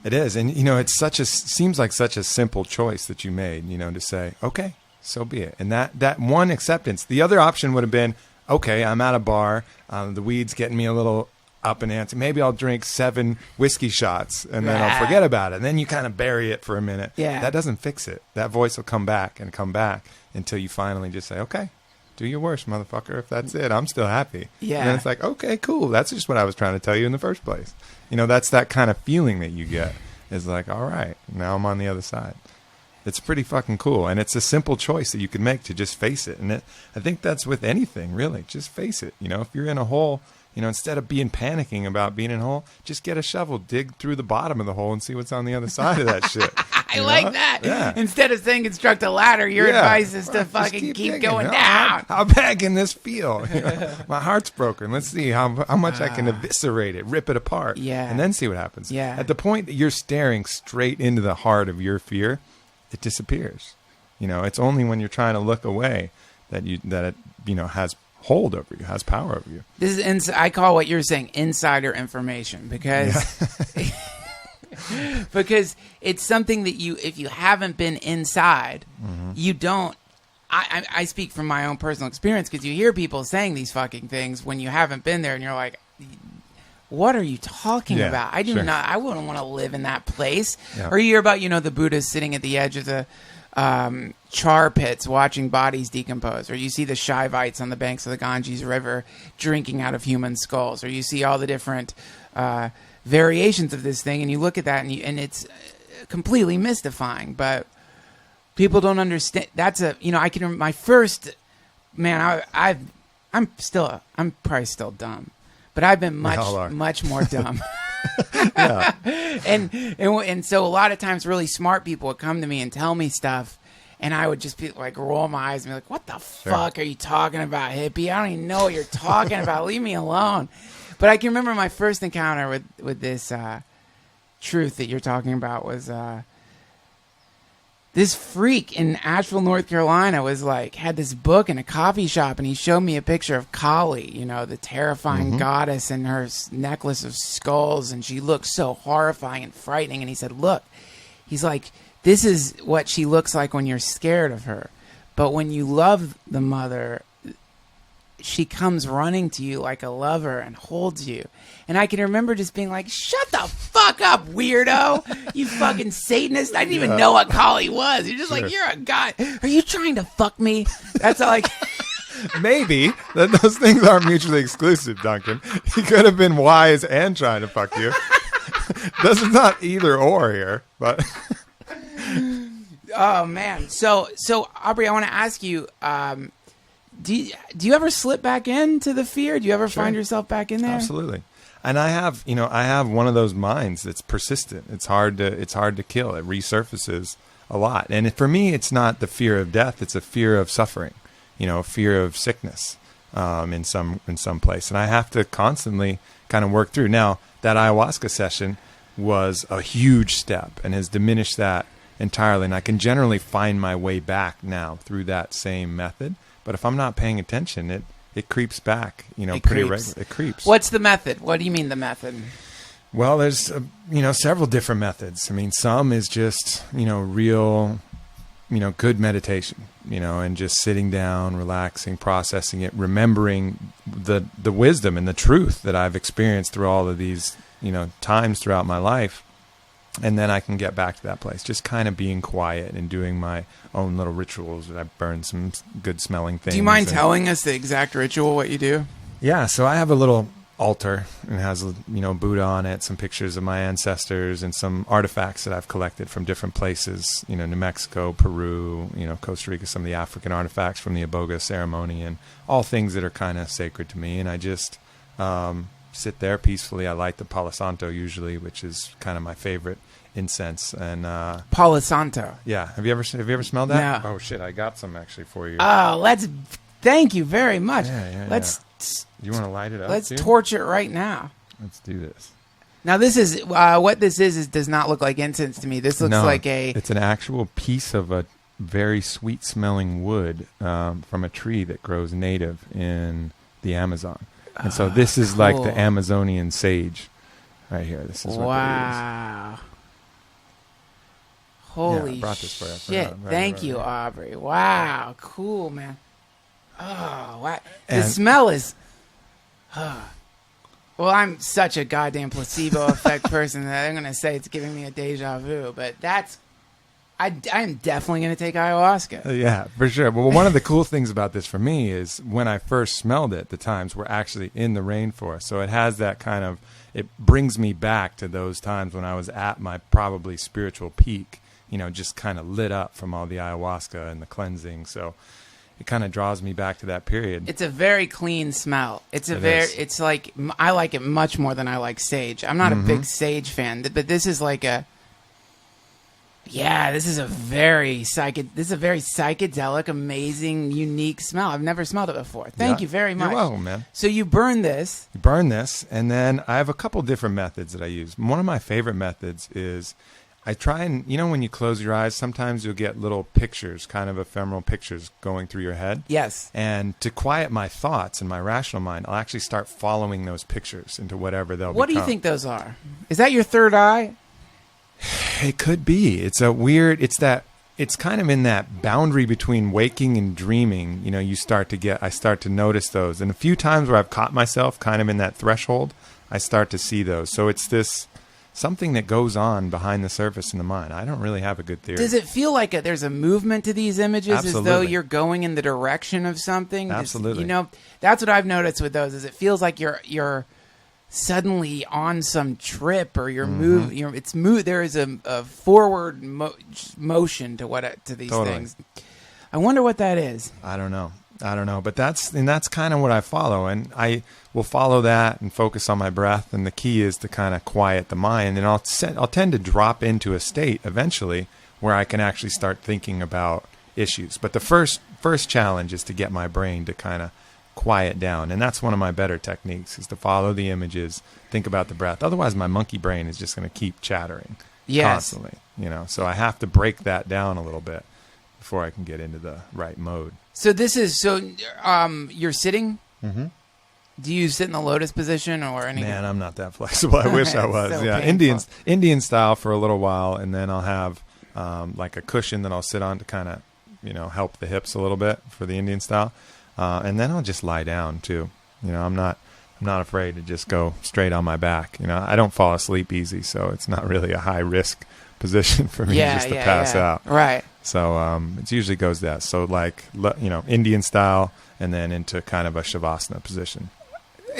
It is. And, it's seems like such a simple choice that you made, to say, okay, so be it. And that one acceptance. The other option would have been, okay, I'm at a bar. The weed's getting me a little up and antsy. Maybe I'll drink 7 whiskey shots and then I'll forget about it. And then you kind of bury it for a minute. Yeah. That doesn't fix it. That voice will come back until you finally just say, okay, do your worst, motherfucker. If that's it, I'm still happy. Yeah. And then it's like, okay, cool. That's just what I was trying to tell you in the first place. That's that kind of feeling that you get. Is like, all right, now I'm on the other side. It's pretty fucking cool. And it's a simple choice that you can make to just face it. And I think that's with anything, really. Just face it. If you're in a hole, instead of panicking about being in a hole, just get a shovel, dig through the bottom of the hole and see what's on the other side of that shit. I like that. Yeah. Instead of saying construct a ladder, your advice is to Just fucking keep digging. going How- down. How bad can this feel? You know, my heart's broken. Let's see how much I can eviscerate it, rip it apart, Yeah. and then see what happens. Yeah. At the point that you're staring straight into the heart of your fear, it disappears. You know, it's only when you're trying to look away that it has hold over you, has power over you. This is I call what you're saying insider information because because it's something that if you haven't been inside, you don't. I speak from my own personal experience because you hear people saying these fucking things when you haven't been there, and you're like, what are you talking about? I do sure. not. I wouldn't want to live in that place. Yeah. Or you hear about the Buddhas sitting at the edge of the char pits watching bodies decompose, or you see the Shivites on the banks of the Ganges River drinking out of human skulls, or you see all the different variations of this thing, and you look at that and it's completely mystifying, but people don't understand. That's I can my first man. I'm probably still dumb, but I've been much more dumb. and so a lot of times really smart people would come to me and tell me stuff, and I would just be like, roll my eyes and be like, what the fuck are you talking about, hippie? I don't even know what you're talking about. Leave me alone. But I can remember my first encounter with this truth that you're talking about was this freak in Asheville, North Carolina had this book in a coffee shop, and he showed me a picture of Kali, the terrifying goddess, and her necklace of skulls, and she looked so horrifying and frightening. And he said, look, he's like, this is what she looks like when you're scared of her. But when you love the mother, she comes running to you like a lover and holds you. And I can remember just being like, shut the fuck up, weirdo. You fucking Satanist. I didn't even know what Kali was. You're just like, you're a guy. Are you trying to fuck me? That's all Maybe. Those things aren't mutually exclusive, Duncan. He could have been wise and trying to fuck you. This is not either or here, but... Oh, man. So Aubrey, I want to ask you... Do you ever slip back into the fear? Do you ever find yourself back in there? Absolutely. And I have one of those minds that's persistent. It's hard to kill. It resurfaces a lot. And for me, it's not the fear of death. It's a fear of suffering, a fear of sickness in some place. And I have to constantly kind of work through. Now, that ayahuasca session was a huge step and has diminished that entirely. And I can generally find my way back now through that same method. But if I'm not paying attention, it creeps back, pretty regularly. It creeps. What's the method? What do you mean the method? Well, there's, several different methods. I mean, some is just, real, good meditation, and just sitting down, relaxing, processing it, remembering the wisdom and the truth that I've experienced through all of these, times throughout my life. And then I can get back to that place, just kind of being quiet and doing my own little rituals. I burn some good smelling things. Do you mind telling us the exact ritual, what you do? Yeah, so I have a little altar and it has, Buddha on it, some pictures of my ancestors and some artifacts that I've collected from different places, New Mexico, Peru, Costa Rica, some of the African artifacts from the Iboga ceremony, and all things that are kind of sacred to me. And I just sit there peacefully. I light the Palo Santo usually, which is kind of my favorite incense. And Palo Santo. Yeah, have you ever smelled that? No. Oh shit, I got some actually for you. Oh, thank you very much. Yeah. You want to light it up? Let's torch it right now. Let's do this. Now this is what this is does not look like incense to me. This looks like it's an actual piece of a very sweet smelling wood from a tree that grows native in the Amazon. And so this is cool. like the Amazonian sage right here. This is what wow. it is. Holy I brought this for you. shit. Thank you, Aubrey. Wow. Cool, man. Oh, wow. The smell is... Well, I'm such a goddamn placebo effect person that I'm going to say it's giving me a deja vu, but that's... I'm definitely going to take ayahuasca. Yeah, for sure. Well, one of the cool things about this for me is when I first smelled it, the times were actually in the rainforest. So it has that kind of... It brings me back to those times when I was at my probably spiritual peak, just kind of lit up from all the ayahuasca and the cleansing. So it kind of draws me back to that period. It's a very clean smell. It's like, I like it much more than I like sage. I'm not a big sage fan, but this is like Yeah, this is a very psychedelic, amazing, unique smell. I've never smelled it before. Thank you very much. You're welcome, man. So you burn this. You burn this, and then I have a couple different methods that I use. One of my favorite methods is I try and, when you close your eyes, sometimes you'll get little pictures, kind of ephemeral pictures going through your head. Yes. And to quiet my thoughts and my rational mind, I'll actually start following those pictures into whatever they'll become. What do you think those are? Is that your third eye? It could be. It's kind of in that boundary between waking and dreaming. I start to notice those. And a few times where I've caught myself kind of in that threshold, I start to see those. So it's something that goes on behind the surface in the mind. I don't really have a good theory. Does it feel like there's a movement to these images? Absolutely. As though you're going in the direction of something? Absolutely. That's what I've noticed with those, is it feels like you're suddenly on some trip, or you're there is a forward motion to these things. I wonder what that is. I don't know, but that's kind of what I follow, and I will follow that and focus on my breath. And the key is to kind of quiet the mind, and I'll tend to drop into a state eventually where I can actually start thinking about issues. But the first challenge is to get my brain to kind of quiet down, and that's one of my better techniques, is to follow the images, think about the breath. Otherwise my monkey brain is just going to keep chattering constantly, so I have to break that down a little bit before I can get into the right mode. So you're sitting. Mm-hmm. Do you sit in the lotus position or anything? Man, I'm not that flexible. I wish I was. So yeah, painful. Indian style for a little while, and then I'll have like a cushion that I'll sit on to kind of help the hips a little bit for the Indian style. And then I'll just lie down too. I'm not afraid to just go straight on my back. I don't fall asleep easy, so it's not really a high risk position for me just to pass out. Right. So it usually goes that. So like Indian style, and then into kind of a shavasana position.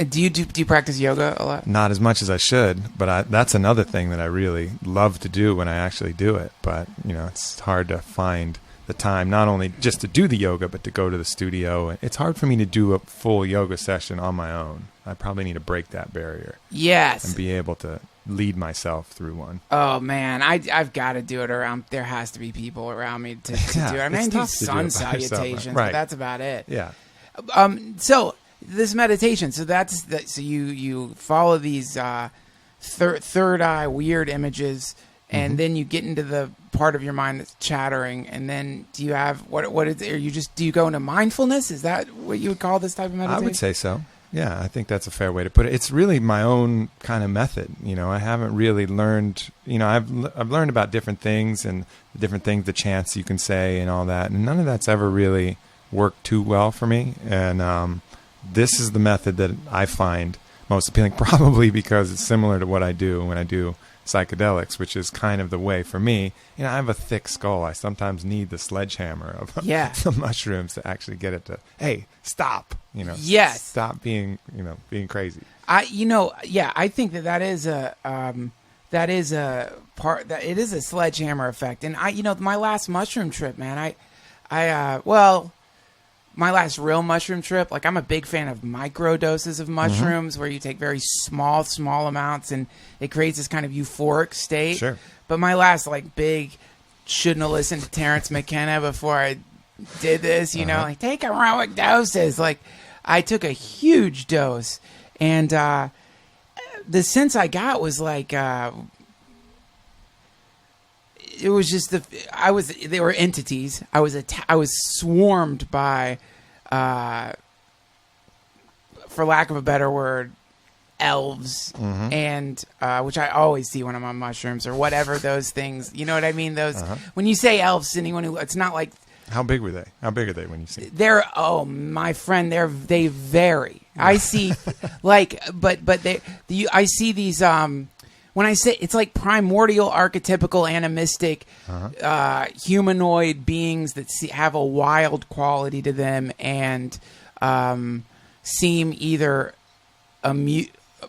Do you practice yoga a lot? Not as much as I should, but that's another thing that I really love to do when I actually do it. But it's hard to find the time, not only just to do the yoga, but to go to the studio. And it's hard for me to do a full yoga session on my own. I probably need to break that barrier. Yes. And be able to lead myself through one. Oh man, I've got to do it around. There has to be people around me to do it. I mean, I do sun salutations, but that's about it. Yeah. So this meditation. So so you follow these third eye weird images. And then you get into the part of your mind that's chattering, and then do you have do you go into mindfulness? Is that what you would call this type of meditation? I would say so. Yeah, I think that's a fair way to put it. It's really my own kind of method. I haven't really learned. I've learned about different things and different things, the chants you can say and all that, and none of that's ever really worked too well for me. And this is the method that I find most appealing, probably because it's similar to what I do when I do psychedelics, which is kind of the way for me. I have a thick skull. I sometimes need the sledgehammer of the mushrooms to actually get it to, hey, stop. Yes. Stop being crazy. I think that is a part, that it is a sledgehammer effect. And my last mushroom trip, man, my last real mushroom trip, like I'm a big fan of micro doses of mushrooms, where you take very small amounts and it creates this kind of euphoric state. Sure. But my last big, shouldn't have listened to Terrence McKenna before I did this, like take heroic doses. Like I took a huge dose, and the sense I got was like, it was just they were entities. I was swarmed by, for lack of a better word, elves, and which I always see when I'm on mushrooms or whatever those things. You know what I mean? Those when you say elves, anyone who, it's not like. How big were they? How big are they when you see? My friend, they vary. I see, I see these. When I say it's like primordial, archetypical, animistic, humanoid beings that have a wild quality to them and seem either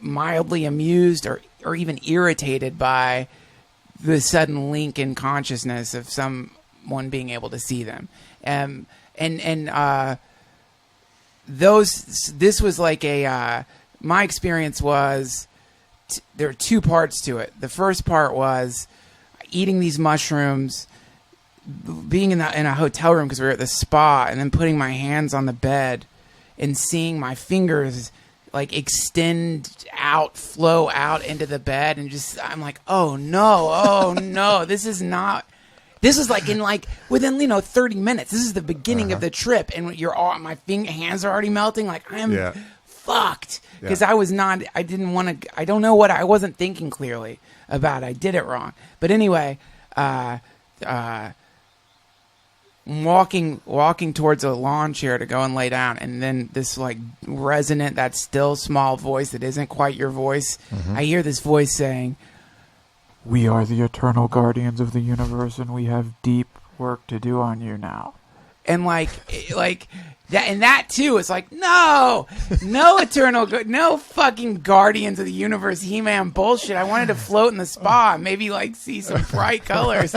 mildly amused or even irritated by the sudden link in consciousness of someone being able to see them. This was like my experience was. There are two parts to it. The first part was, eating these mushrooms, being in a hotel room because we were at the spa, and then putting my hands on the bed and seeing my fingers like extend out, flow out into the bed, and just I'm like, oh no, this is not. This is like within 30 minutes. This is the beginning of the trip, and my hands are already melting. Like I am fucked because I didn't want to. I don't know what I wasn't thinking clearly about. I did it wrong. But anyway, walking towards a lawn chair to go and lay down, and then this like resonant, that still small voice that isn't quite your voice. I hear this voice saying, "We are the eternal guardians of the universe, and we have deep work to do on you now." And like that, and that too is like, no fucking guardians of the universe, He-Man bullshit. I wanted to float in the spa, maybe like see some bright colors.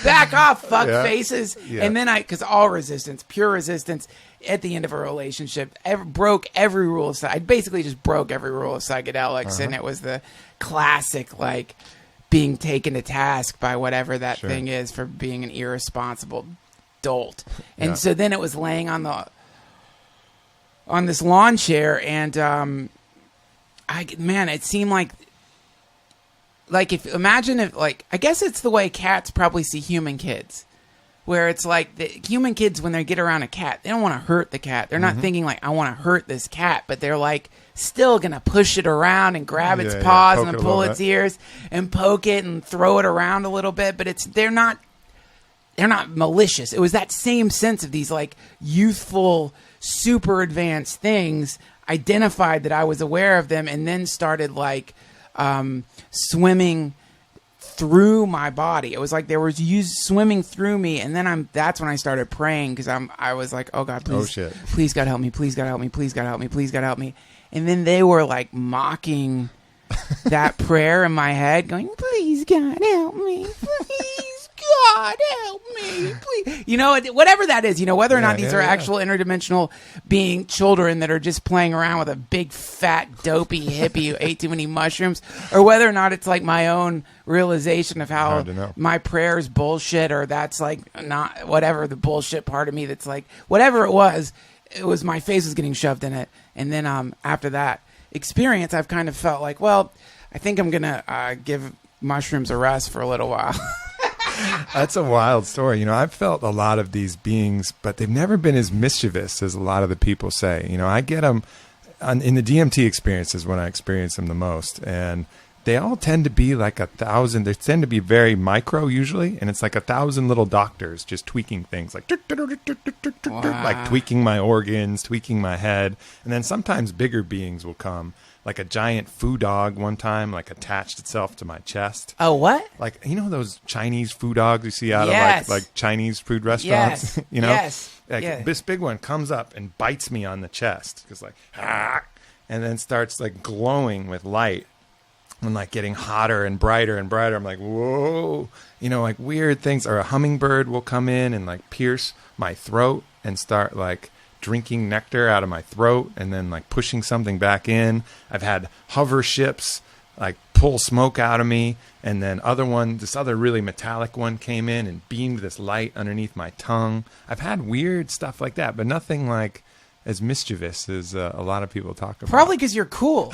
Back off, fuck faces. Yeah. And then because all resistance, pure resistance, at the end of a relationship, broke every rule. I basically just broke every rule of psychedelics, and it was the classic, like, being taken to task by whatever that thing is for being an irresponsible dolt. And so then it was laying on this lawn chair, and it seemed like imagine if I guess it's the way cats probably see human kids, where it's like the human kids, when they get around a cat, they don't want to hurt the cat. They're not thinking like, I want to hurt this cat, but they're like still gonna push it around and grab its paws and pull its ears and poke it and throw it around a little bit. But they're not malicious. It was that same sense of these like youthful, super advanced things identified that I was aware of them, and then started like swimming through my body. It was like there was swimming through me, and then that's when I started praying, because I was like, oh God, please God help me, please God help me, please God help me, please God help me. And then they were like mocking that prayer in my head, going, please God help me, please God help me, please. Whatever that is, whether or not these are actual interdimensional being children that are just playing around with a big fat dopey hippie who ate too many mushrooms, or whether or not it's like my own realization of how my prayers bullshit, or that's like not whatever the bullshit part of me that's like whatever it was my face was getting shoved in it. And then after that experience, I've kind of felt like, well, I think I'm gonna give mushrooms a rest for a little while. That's a wild story. I've felt a lot of these beings, but they've never been as mischievous as a lot of the people say. I get them in the DMT experiences when I experience them the most, and they all tend to be like 1,000. They tend to be very micro usually, and it's like 1,000 little doctors just tweaking things, like like tweaking my organs, tweaking my head. And then sometimes bigger beings will come, like a giant foo dog one time, like attached itself to my chest. Oh, what? Like, those Chinese foo dogs you see out of like Chinese food restaurants? Yes. Yes. This big one comes up and bites me on the chest. It's like, and then starts like glowing with light and like getting hotter and brighter and brighter. I'm like, whoa, like weird things. Or a hummingbird will come in and like pierce my throat and start like drinking nectar out of my throat and then like pushing something back in. I've had hover ships like pull smoke out of me, and then this other really metallic one came in and beamed this light underneath my tongue. I've had weird stuff like that, but nothing like as mischievous as a lot of people talk about. Probably because you're cool.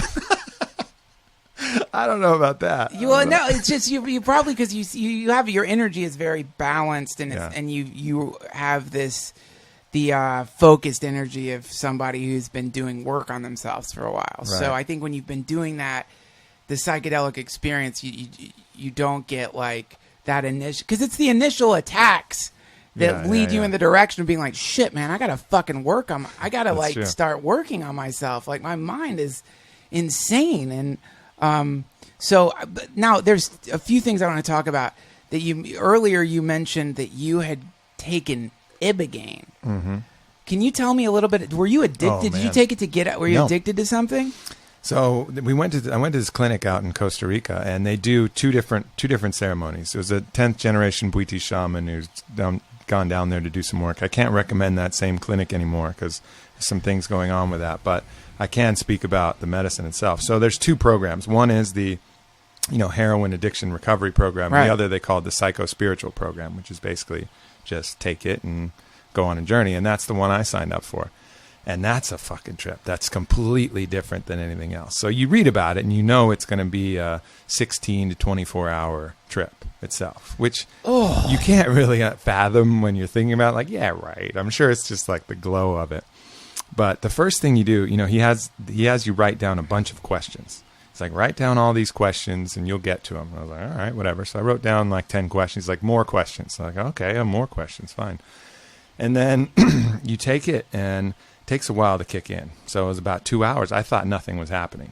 I don't know about that. No, it's just you probably because you have your energy is very balanced, and and you have the focused energy of somebody who's been doing work on themselves for a while. Right. So I think when you've been doing that, the psychedelic experience, you don't get like that initial, because it's the initial attacks that lead you in the direction of being like, shit, man, I gotta fucking I gotta start working on myself. Like my mind is insane. And so now there's a few things I want to talk about that earlier you mentioned that you had taken Ibogaine. Mm-hmm. Can you tell me a little bit? Were you addicted? Did you take it to get out? Were you addicted to something? So I went to this clinic out in Costa Rica, and they do two different ceremonies. There was a 10th generation Bwiti shaman who's gone down there to do some work. I can't recommend that same clinic anymore because there's some things going on with that, but I can speak about the medicine itself. So there's two programs. One is the heroin addiction recovery program. Right. And the other they called the psycho-spiritual program, which is basically just take it and go on a journey. And that's the one I signed up for. And that's a fucking trip. That's completely different than anything else. So you read about it and you know it's going to be a 16 to 24 hour trip itself, which you can't really fathom when you're thinking about it. Like, yeah, right. I'm sure it's just like the glow of it. But the first thing you do, he has you write down a bunch of questions. It's like, write down all these questions and you'll get to them. I was like, all right, whatever. So I wrote down like 10 questions. He's like, more questions. So I'm like, okay, I have more questions. Fine. And then you take it and takes a while to kick in. So it was about 2 hours. I thought nothing was happening,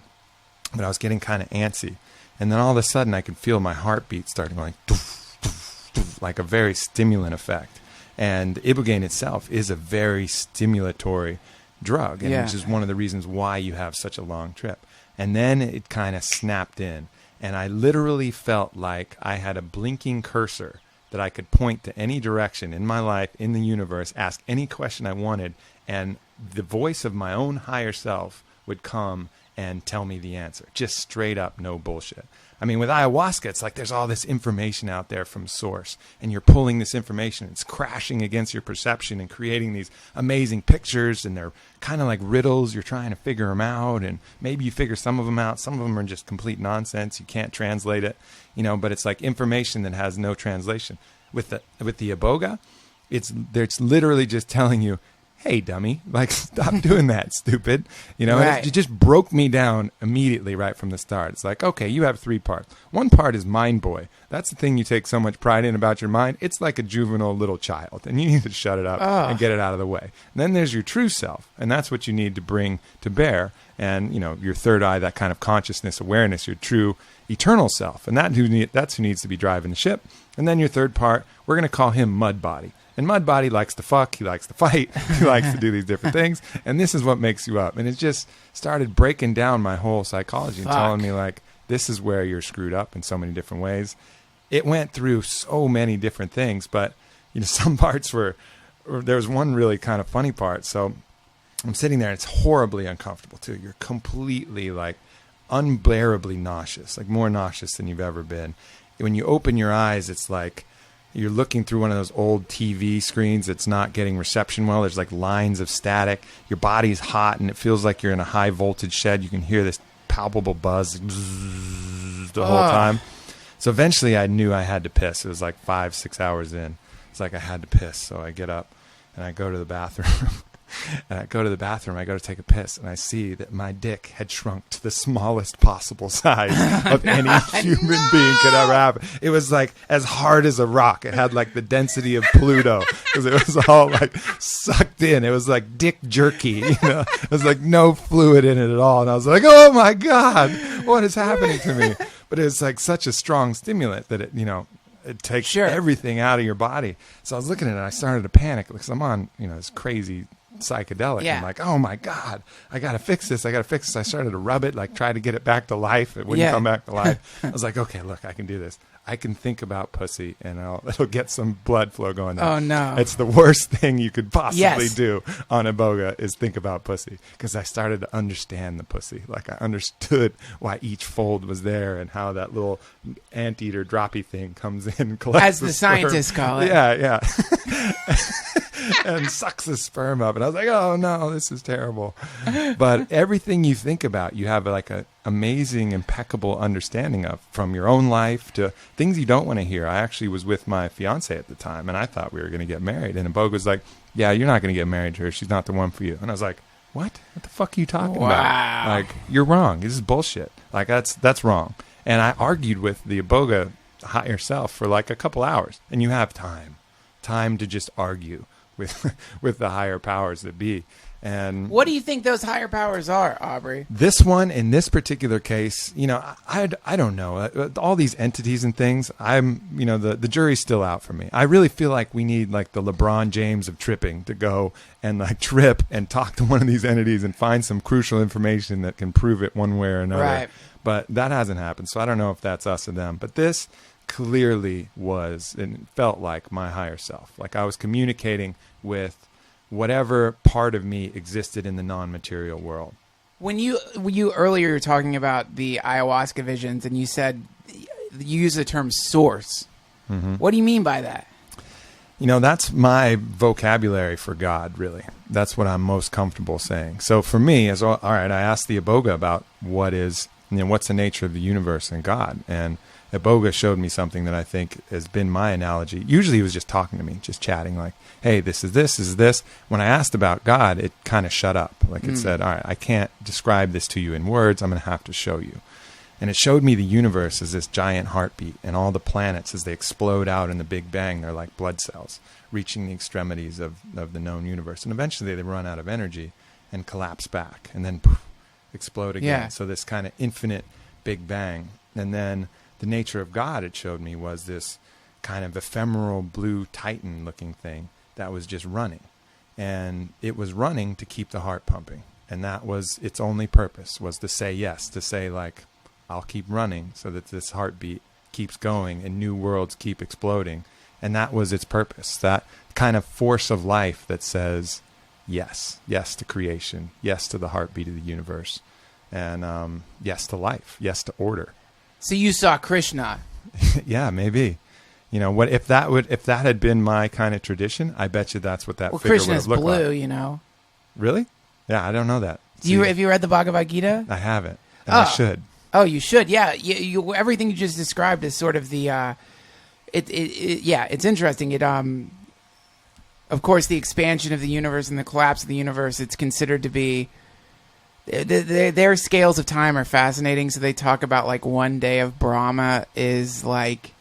but I was getting kind of antsy. And then all of a sudden I could feel my heartbeat starting going doof, doof, doof, like a very stimulant effect. And Ibogaine itself is a very stimulatory drug, and which is one of the reasons why you have such a long trip. And then it kind of snapped in, and I literally felt like I had a blinking cursor that I could point to any direction in my life, in the universe, ask any question I wanted, and the voice of my own higher self would come and tell me the answer. Just straight up, no bullshit. I mean, with ayahuasca, it's like there's all this information out there from source, and you're pulling this information. It's crashing against your perception and creating these amazing pictures, and they're kind of like riddles. You're trying to figure them out, and maybe you figure some of them out. Some of them are just complete nonsense. You can't translate it, but it's like information that has no translation. With the iboga, it's literally just telling you, hey, dummy, like, stop doing that, stupid. Right. And it just broke me down immediately right from the start. It's like, okay, you have 3 parts. One part is mind boy. That's the thing you take so much pride in about your mind. It's like a juvenile little child, and you need to shut it up and get it out of the way. And then there's your true self, and that's what you need to bring to bear. And, your third eye, that kind of consciousness, awareness, your true eternal self. And that's who needs to be driving the ship. And then your third part, we're going to call him Mud Body. And Mud Body likes to fuck, he likes to fight, he likes to do these different things. And this is what makes you up. And it just started breaking down my whole psychology and telling me, like, this is where you're screwed up in so many different ways. It went through so many different things, but, some parts there was one really kind of funny part. So I'm sitting there and it's horribly uncomfortable too. You're completely like unbearably nauseous, like more nauseous than you've ever been. When you open your eyes, it's like you're looking through one of those old TV screens that's not getting reception well. There's like lines of static. Your body's hot and it feels like you're in a high voltage shed. You can hear this palpable buzz the whole time. So eventually I knew I had to piss. It was like 5-6 hours in. It's like I had to piss. So I get up and I go to the bathroom. And I go to the bathroom, I go to take a piss, and I see that my dick had shrunk to the smallest possible size of any human being could ever have. It was like as hard as a rock. It had like the density of Pluto because it was all like sucked in. It was like dick jerky, It was like no fluid in it at all. And I was like, oh my God, what is happening to me? But it was like such a strong stimulant that it takes everything out of your body. So I was looking at it and I started to panic because I'm on, this crazy psychedelic. Yeah. I'm like, oh my God, I got to fix this. I started to rub it, like try to get it back to life. It wouldn't come back to life. I was like, okay, look, I can do this. I can think about pussy and it'll get some blood flow going there. Oh no. It's the worst thing you could possibly do on iboga is think about pussy, because I started to understand the pussy. Like I understood why each fold was there and how that little anteater droppy thing comes in and collects as the scientists call it. Yeah. And sucks the sperm up. And I was like, oh no, this is terrible. But everything you think about, you have like an amazing, impeccable understanding of, from your own life to things you don't want to hear. I actually was with my fiance at the time and I thought we were going to get married. And Iboga was like, yeah, you're not going to get married to her. She's not the one for you. And I was like, what? What the fuck are you talking about? Like, you're wrong. This is bullshit. Like, that's wrong. And I argued with the Iboga higher self for like a couple hours. And you have time to just argue with the higher powers that be. And what do you think those higher powers are, Aubrey? This one, in this particular case, I don't know. All these entities and things, the jury's still out for me. I really feel like we need like the LeBron James of tripping to go and like trip and talk to one of these entities and find some crucial information that can prove it one way or another. Right. But that hasn't happened, so I don't know if that's us or them. But this clearly was, and felt like my higher self. Like I was communicating with whatever part of me existed in the non-material world. When you earlier were talking about the ayahuasca visions, and you said you use the term source. What do you mean by that? That's my vocabulary for God, really. That's what I'm most comfortable saying. So for me, all right, I asked the Iboga about what's the nature of the universe and God. And Iboga showed me something that I think has been my analogy. Usually he was just talking to me, just chatting like, hey, this is this. When I asked about God, it kind of shut up. Like it said, all right, I can't describe this to you in words. I'm going to have to show you. And it showed me the universe as this giant heartbeat, and all the planets, as they explode out in the Big Bang, they're like blood cells, reaching the extremities of the known universe. And eventually they run out of energy and collapse back, and then poof, explode again. Yeah. So this kind of infinite Big Bang. And then the nature of God, it showed me, was this kind of ephemeral blue Titan-looking thing that was just running. And it was running to keep the heart pumping. And that was its only purpose, was to say yes, to say like, I'll keep running so that this heartbeat keeps going and new worlds keep exploding. And that was its purpose, that kind of force of life that says yes to creation, yes to the heartbeat of the universe, and yes to life, yes to order. So you saw Krishna. Yeah, maybe. What if that had been my kind of tradition? I bet you that's what that figure Krishna's would have looked blue, like. Really? Yeah, I don't know that. Have you read the Bhagavad Gita? I haven't. And I should. Oh, you should. Yeah, you everything you just described is sort of the. It's interesting. It of course, the expansion of the universe and the collapse of the universe. It's considered to be. Their scales of time are fascinating. So they talk about like one day of Brahma is like.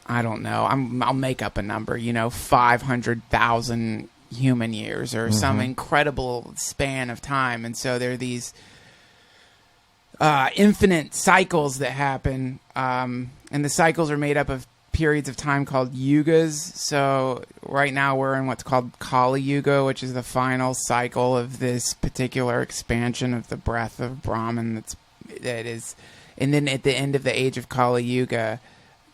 I don't know. I'll make up a number. 500,000 human years or some incredible span of time, and so there are these. Infinite cycles that happen, and the cycles are made up of periods of time called yugas. So right now we're in what's called Kali Yuga, which is the final cycle of this particular expansion of the breath of Brahman. And then at the end of the age of Kali Yuga,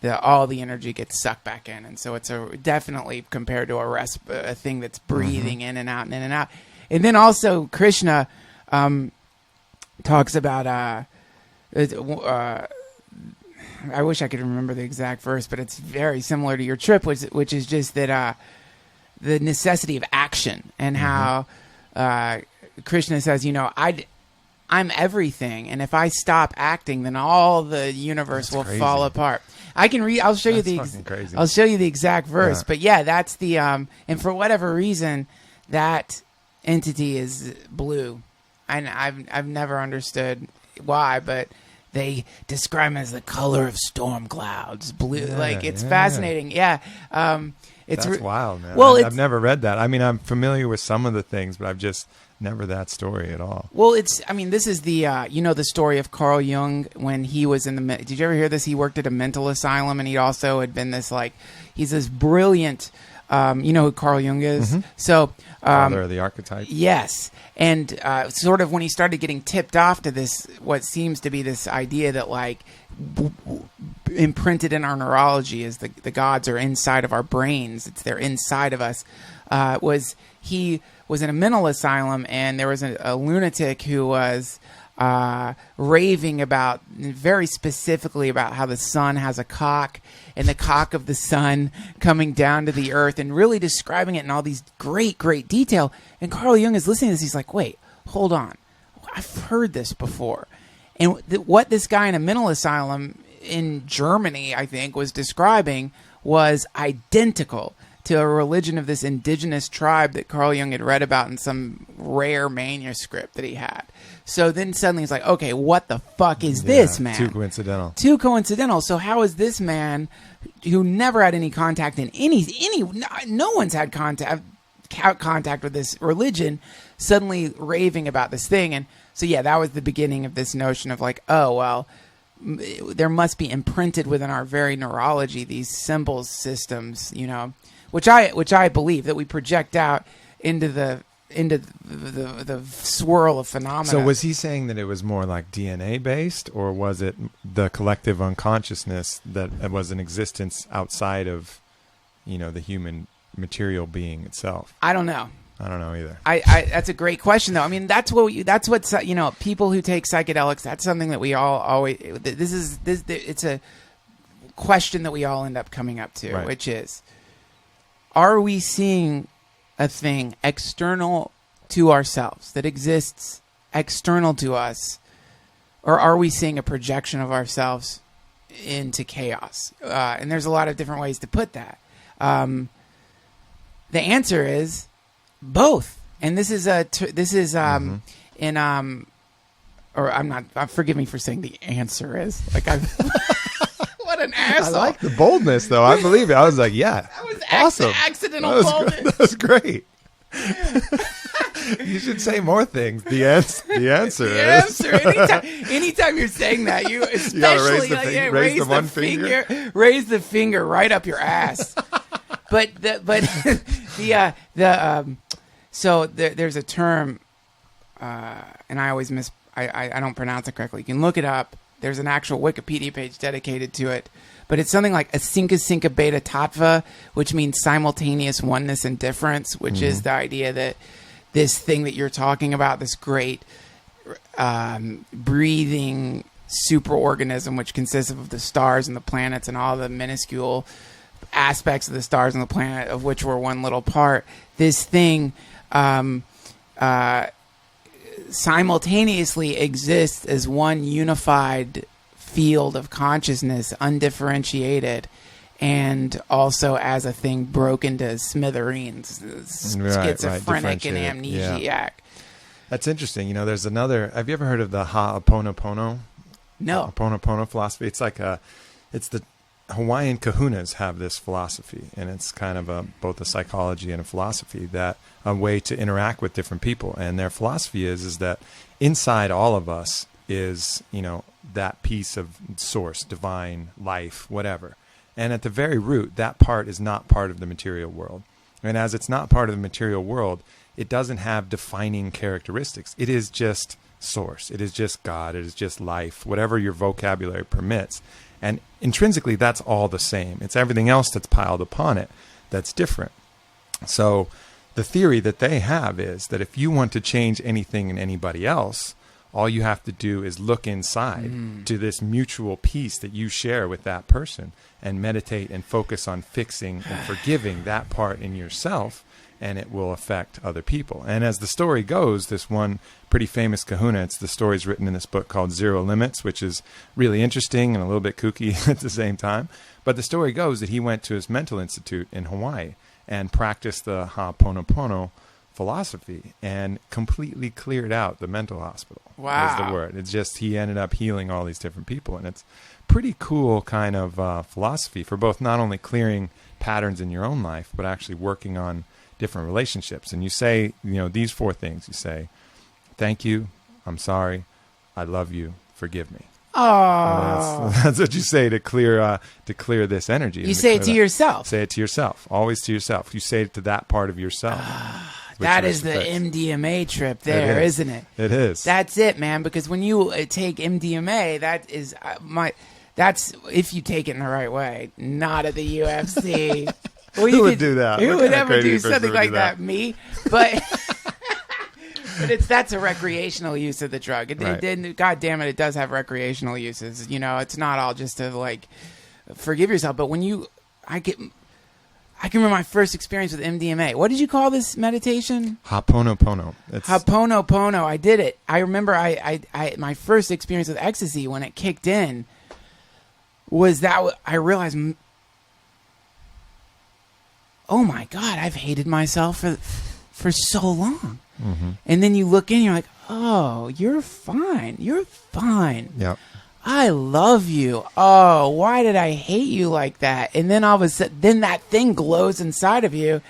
all the energy gets sucked back in, and so it's definitely compared to a thing that's breathing in and out and in and out. And then also Krishna. Talks about I wish I could remember the exact verse, but it's very similar to your trip, which is just that the necessity of action and how Krishna says, I'm everything, and if I stop acting, then all the universe will fall apart. I can read. I'll show you I'll show you the exact verse, but yeah, that's the and for whatever reason, that entity is blue. And I've never understood why, but they describe him as the color of storm clouds, blue. It's fascinating. Yeah, that's wild, man. Well, I've never read that. I mean, I'm familiar with some of the things, but I've just never that story at all. Well, this is the the story of Carl Jung when he was in the. Did you ever hear this? He worked at a mental asylum, and he also had been he's this brilliant. You know who Carl Jung is? So. Father of the archetype. Yes. And sort of when he started getting tipped off to this, what seems to be this idea that imprinted in our neurology is the gods are inside of our brains. They're inside of us. He was in a mental asylum, and there was a lunatic who was raving about, very specifically about how the sun has a cock and the cock of the sun coming down to the earth, and really describing it in all these great detail. And Carl Jung is listening to this. He's like, wait, hold on. I've heard this before. And what this guy in a mental asylum in Germany, I think, was describing was identical to a religion of this indigenous tribe that Carl Jung had read about in some rare manuscript that he had. So then suddenly he's like, okay, what the fuck is this, man? Too coincidental. Too coincidental. So how is this man who never had any contact in no one's had contact with this religion suddenly raving about this thing? And so, yeah, that was the beginning of this notion of there must be imprinted within our very neurology these symbols systems, which I believe that we project out into the swirl of phenomena. So was he saying that it was more like DNA based, or was it the collective unconsciousness that was an existence outside of, the human material being itself? I don't know. I don't know either. That's a great question, though. I mean, that's what people who take psychedelics. That's something that we all always. It's a question that we all end up coming up to, which is, are we seeing a thing external to ourselves that exists external to us, or are we seeing a projection of ourselves into chaos? And there's a lot of different ways to put that. The answer is both. And this is forgive me for saying the answer is like I've. What an asshole! I like the boldness, though. I believe it. I was like, yeah, that was awesome. Accidental boldness. That was great. You should say more things. The answer is. Anytime you're saying that, you especially raise the finger. Raise the finger right up your ass. So there's a term, and I always I don't pronounce it correctly. You can look it up. There's an actual Wikipedia page dedicated to it. But it's something like asinka beta tattva, which means simultaneous oneness and difference, which is the idea that this thing that you're talking about, this great breathing superorganism, which consists of the stars and the planets and all the minuscule aspects of the stars and the planet, of which we're one little part, this thing simultaneously exists as one unified field of consciousness, undifferentiated, and also as a thing broken to smithereens, schizophrenic and amnesiac. Yeah. That's interesting. There's another. Have you ever heard of the Ha'aponopono? No. Ha'aponopono philosophy. It's like it's the Hawaiian kahunas have this philosophy, and it's kind of both a psychology and a philosophy, that a way to interact with different people. And their philosophy is that inside all of us is, that piece of source, divine, life, whatever. And at the very root, that part is not part of the material world. And as it's not part of the material world, it doesn't have defining characteristics. It is just source. It is just God. It is just life, whatever your vocabulary permits. And intrinsically, that's all the same. It's everything else that's piled upon it that's different. So the theory that they have is that if you want to change anything in anybody else, all you have to do is look inside to this mutual peace that you share with that person and meditate and focus on fixing and forgiving that part in yourself, and it will affect other people. And as the story goes, this one pretty famous kahuna, the story's written in this book called Zero Limits, which is really interesting and a little bit kooky at the same time. But the story goes that he went to his mental institute in Hawaii and practiced the Ha'aponopono philosophy and completely cleared out the mental hospital. Wow. Is the word. It's just he ended up healing all these different people. And it's pretty cool kind of philosophy for both not only clearing patterns in your own life, but actually working on different relationships. And you say, these 4 things. You say, thank you, I'm sorry, I love you, forgive me. Oh, that's what you say to clear this energy. You say it to yourself. Say it to yourself. Always to yourself. You say it to that part of yourself. That is the MDMA trip there, isn't it? It is. That's it, man. Because when you take MDMA, that is that's if you take it in the right way, not at the UFC. Well, who would do that? Who would ever do something like that? Me, but that's a recreational use of the drug. God damn it, it does have recreational uses. It's not all just to forgive yourself. But when I can remember my first experience with MDMA. What did you call this meditation? Ha'aponopono. Ha'aponopono. I did it. I remember my first experience with ecstasy when it kicked in was that I realized, oh my God, I've hated myself for so long. Mm-hmm. And then you look in and you're like, oh, you're fine. You're fine. Yep. I love you. Oh, why did I hate you like that? And then all of a sudden, then that thing glows inside of you.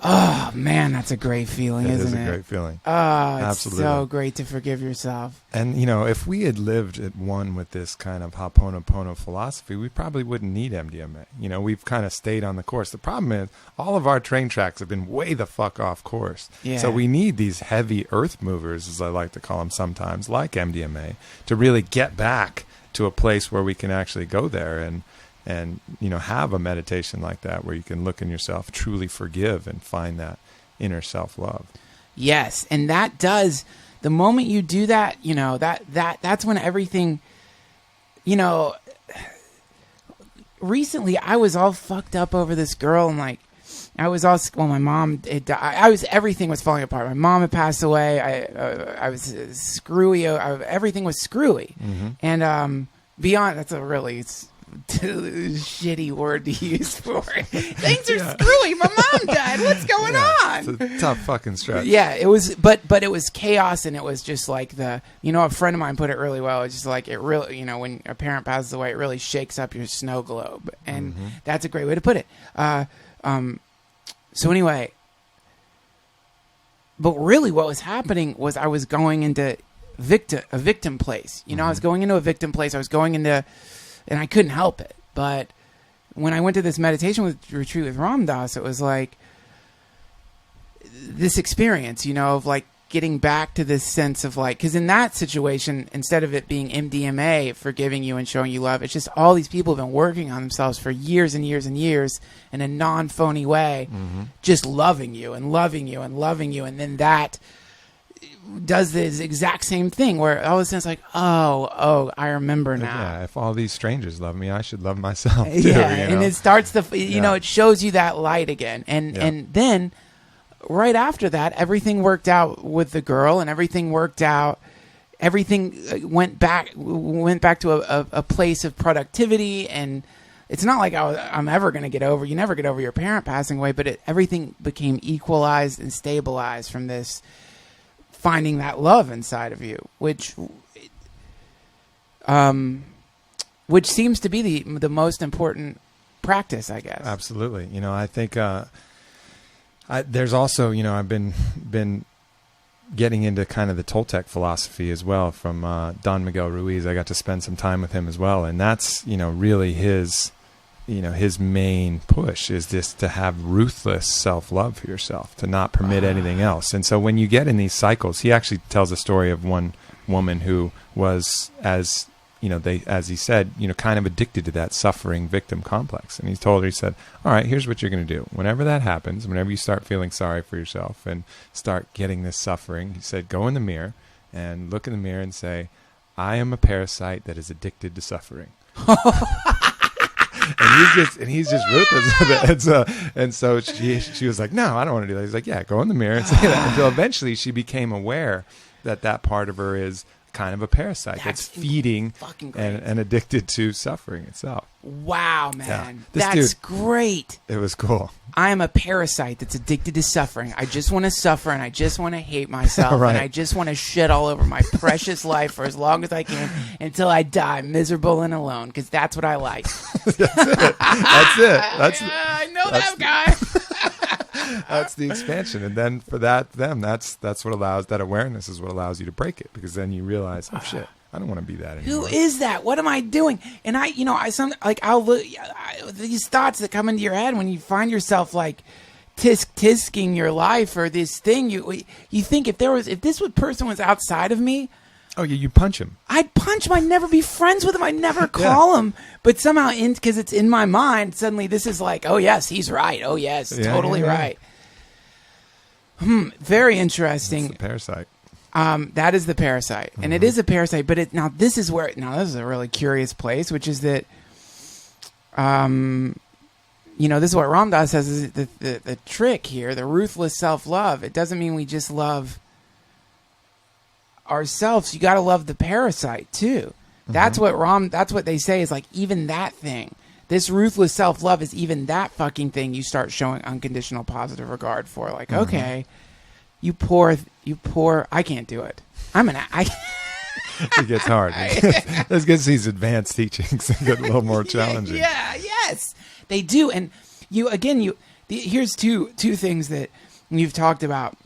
Oh, man, that's a great feeling, isn't it? It is a great feeling. Oh, Absolutely. It's so great to forgive yourself. And, if we had lived at one with this kind of Ha'aponopono philosophy, we probably wouldn't need MDMA. We've kind of stayed on the course. The problem is all of our train tracks have been way the fuck off course. Yeah. So we need these heavy earth movers, as I like to call them sometimes, like MDMA, to really get back to a place where we can actually go there and have a meditation like that where you can look in yourself, truly forgive, and find that inner self-love. Yes, and that does, the moment you do that, you know, that's when everything, you know, recently I was all fucked up over this girl, and like I was all, well, my mom had died. Everything was falling apart. My mom had passed away. I was screwy. Everything was screwy. And beyond, that's a really shitty word to use for it. Things are screwy. My mom died. What's going on? It's a tough fucking stretch. Yeah, it was, but it was chaos, and it was just like a friend of mine put it really well. It's just like, it really, you know, when a parent passes away, it really shakes up your snow globe, and that's a great way to put it. So anyway, but really what was happening was I was going into a victim place. You know, I was going into a victim place. I was going into, and I couldn't help it. But when I went to this meditation retreat with Ram Dass, it was like this experience, you know, of like getting back to this sense of like, because in that situation, instead of it being MDMA forgiving you and showing you love, it's just all these people have been working on themselves for years and years and years in a non-phony way, just loving you and loving you and loving you. And then that does this exact same thing where all of a sudden it's like, oh, I remember now. Yeah, if all these strangers love me, I should love myself too. Yeah, you know? and it starts you know, it shows you that light again. And then right after that, everything worked out with the girl, and everything worked out. Everything went back to a place of productivity, and it's not like I'm ever going to get over. You never get over your parent passing away, but everything became equalized and stabilized from this finding that love inside of you, which seems to be the most important practice, I guess. Absolutely. You know, I think. There's also, you know, I've been getting into kind of the Toltec philosophy as well from Don Miguel Ruiz. I got to spend some time with him as well, and that's, you know, really his main push is this, to have ruthless self-love for yourself, to not permit anything else. And so when you get in these cycles, he actually tells a story of one woman who was, as he said, you know, kind of addicted to that suffering victim complex. And he told her, he said, all right, here's what you're going to do. Whenever that happens, whenever you start feeling sorry for yourself and start getting this suffering, he said, go in the mirror and look in the mirror and say, I am a parasite that is addicted to suffering. and he's just ruthless with it. And so she was like, no, I don't want to do that. He's like, yeah, go in the mirror and say that. Until eventually she became aware that part of her is kind of a parasite that's feeding and addicted to suffering itself. Wow, man. Yeah. That's great. It was cool. I am a parasite that's addicted to suffering. I just want to suffer, and I just want to hate myself, right. And I just want to shit all over my precious life for as long as I can until I die miserable and alone, because that's what I like. That's it. I know that guy. That's the expansion. And then for that's what allows, that awareness is what allows you to break it, because then you realize, oh shit, I don't want to be that anymore. Who is that? What am I doing? And I'll look, these thoughts that come into your head when you find yourself like tisking your life or this thing, you think if this person was outside of me, oh yeah, you punch him. I'd punch him. I'd never be friends with him. I'd never call him. But somehow, because it's in my mind, suddenly this is like, oh yes, he's right. Oh yes, totally right. Very interesting. That's the parasite. That is the parasite, and it is a parasite. But this is a really curious place, which is that, this is what Ram Dass says is the trick here, the ruthless self-love. It doesn't mean we just love ourselves. You got to love the parasite too. That's what they say is like, even that thing, this ruthless self-love is even that fucking thing you start showing unconditional positive regard for. Like, okay, you poor, I can't do it. It gets hard. Let's get these advanced teachings and get a little more challenging. Yes, they do. And here's two things that you've talked about,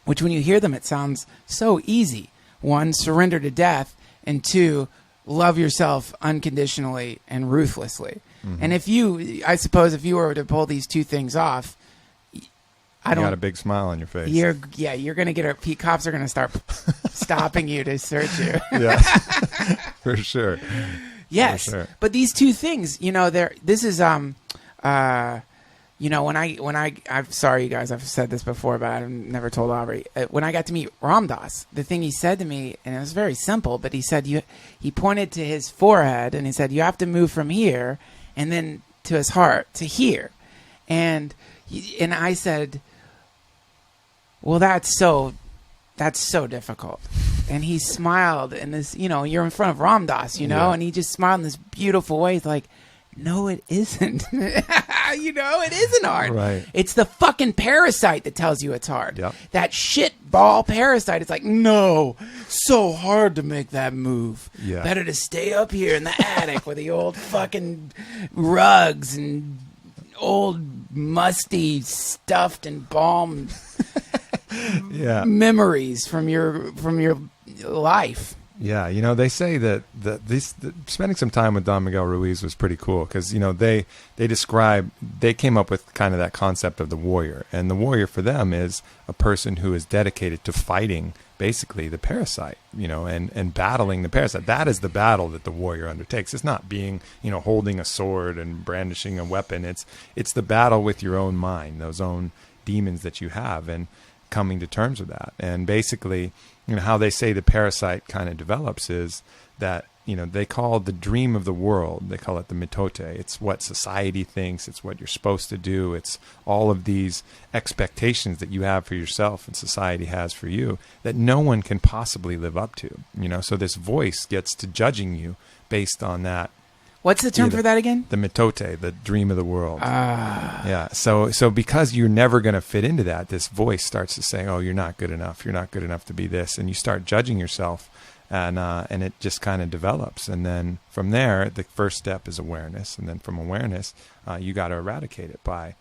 which when you hear them, it sounds so easy. One, surrender to death, and two, love yourself unconditionally and ruthlessly. And I suppose if you were to pull these two things off, you got a big smile on your face. You're going to get cops are going to start stopping you to search you. Yeah, for sure. Yes, for sure. But these two things, this is, I'm sorry, you guys, I've said this before, but I've never told Aubrey. When I got to meet Ram Dass, the thing he said to me, and it was very simple, but he said, he pointed to his forehead and he said, you have to move from here and then to his heart to here. And I said, well, that's so difficult. And he smiled, and this, you're in front of Ram Dass, and he just smiled in this beautiful way. He's like, no, it isn't. It isn't hard. Right. It's the fucking parasite that tells you it's hard. Yep. That shit ball parasite. It's like, no, so hard to make that move. Yeah. Better to stay up here in the attic with the old fucking rugs and old musty stuffed and balm memories from your life. Yeah, they say that spending some time with Don Miguel Ruiz was pretty cool because they came up with kind of that concept of the warrior, and the warrior for them is a person who is dedicated to fighting basically the parasite, and battling the parasite. That is the battle that the warrior undertakes. It's not being holding a sword and brandishing a weapon. It's the battle with your own mind, those own demons that you have, and coming to terms with that. And basically, how they say the parasite kind of develops is that, they call the dream of the world, they call it the mitote. It's what society thinks, it's what you're supposed to do, it's all of these expectations that you have for yourself and society has for you that no one can possibly live up to. So this voice gets to judging you based on that. What's the term for that again? The mitote, the dream of the world. Yeah. So because you're never going to fit into that, this voice starts to say, "Oh, you're not good enough. You're not good enough to be this," and you start judging yourself, and it just kind of develops. And then from there, the first step is awareness, and then from awareness, you got to eradicate it by,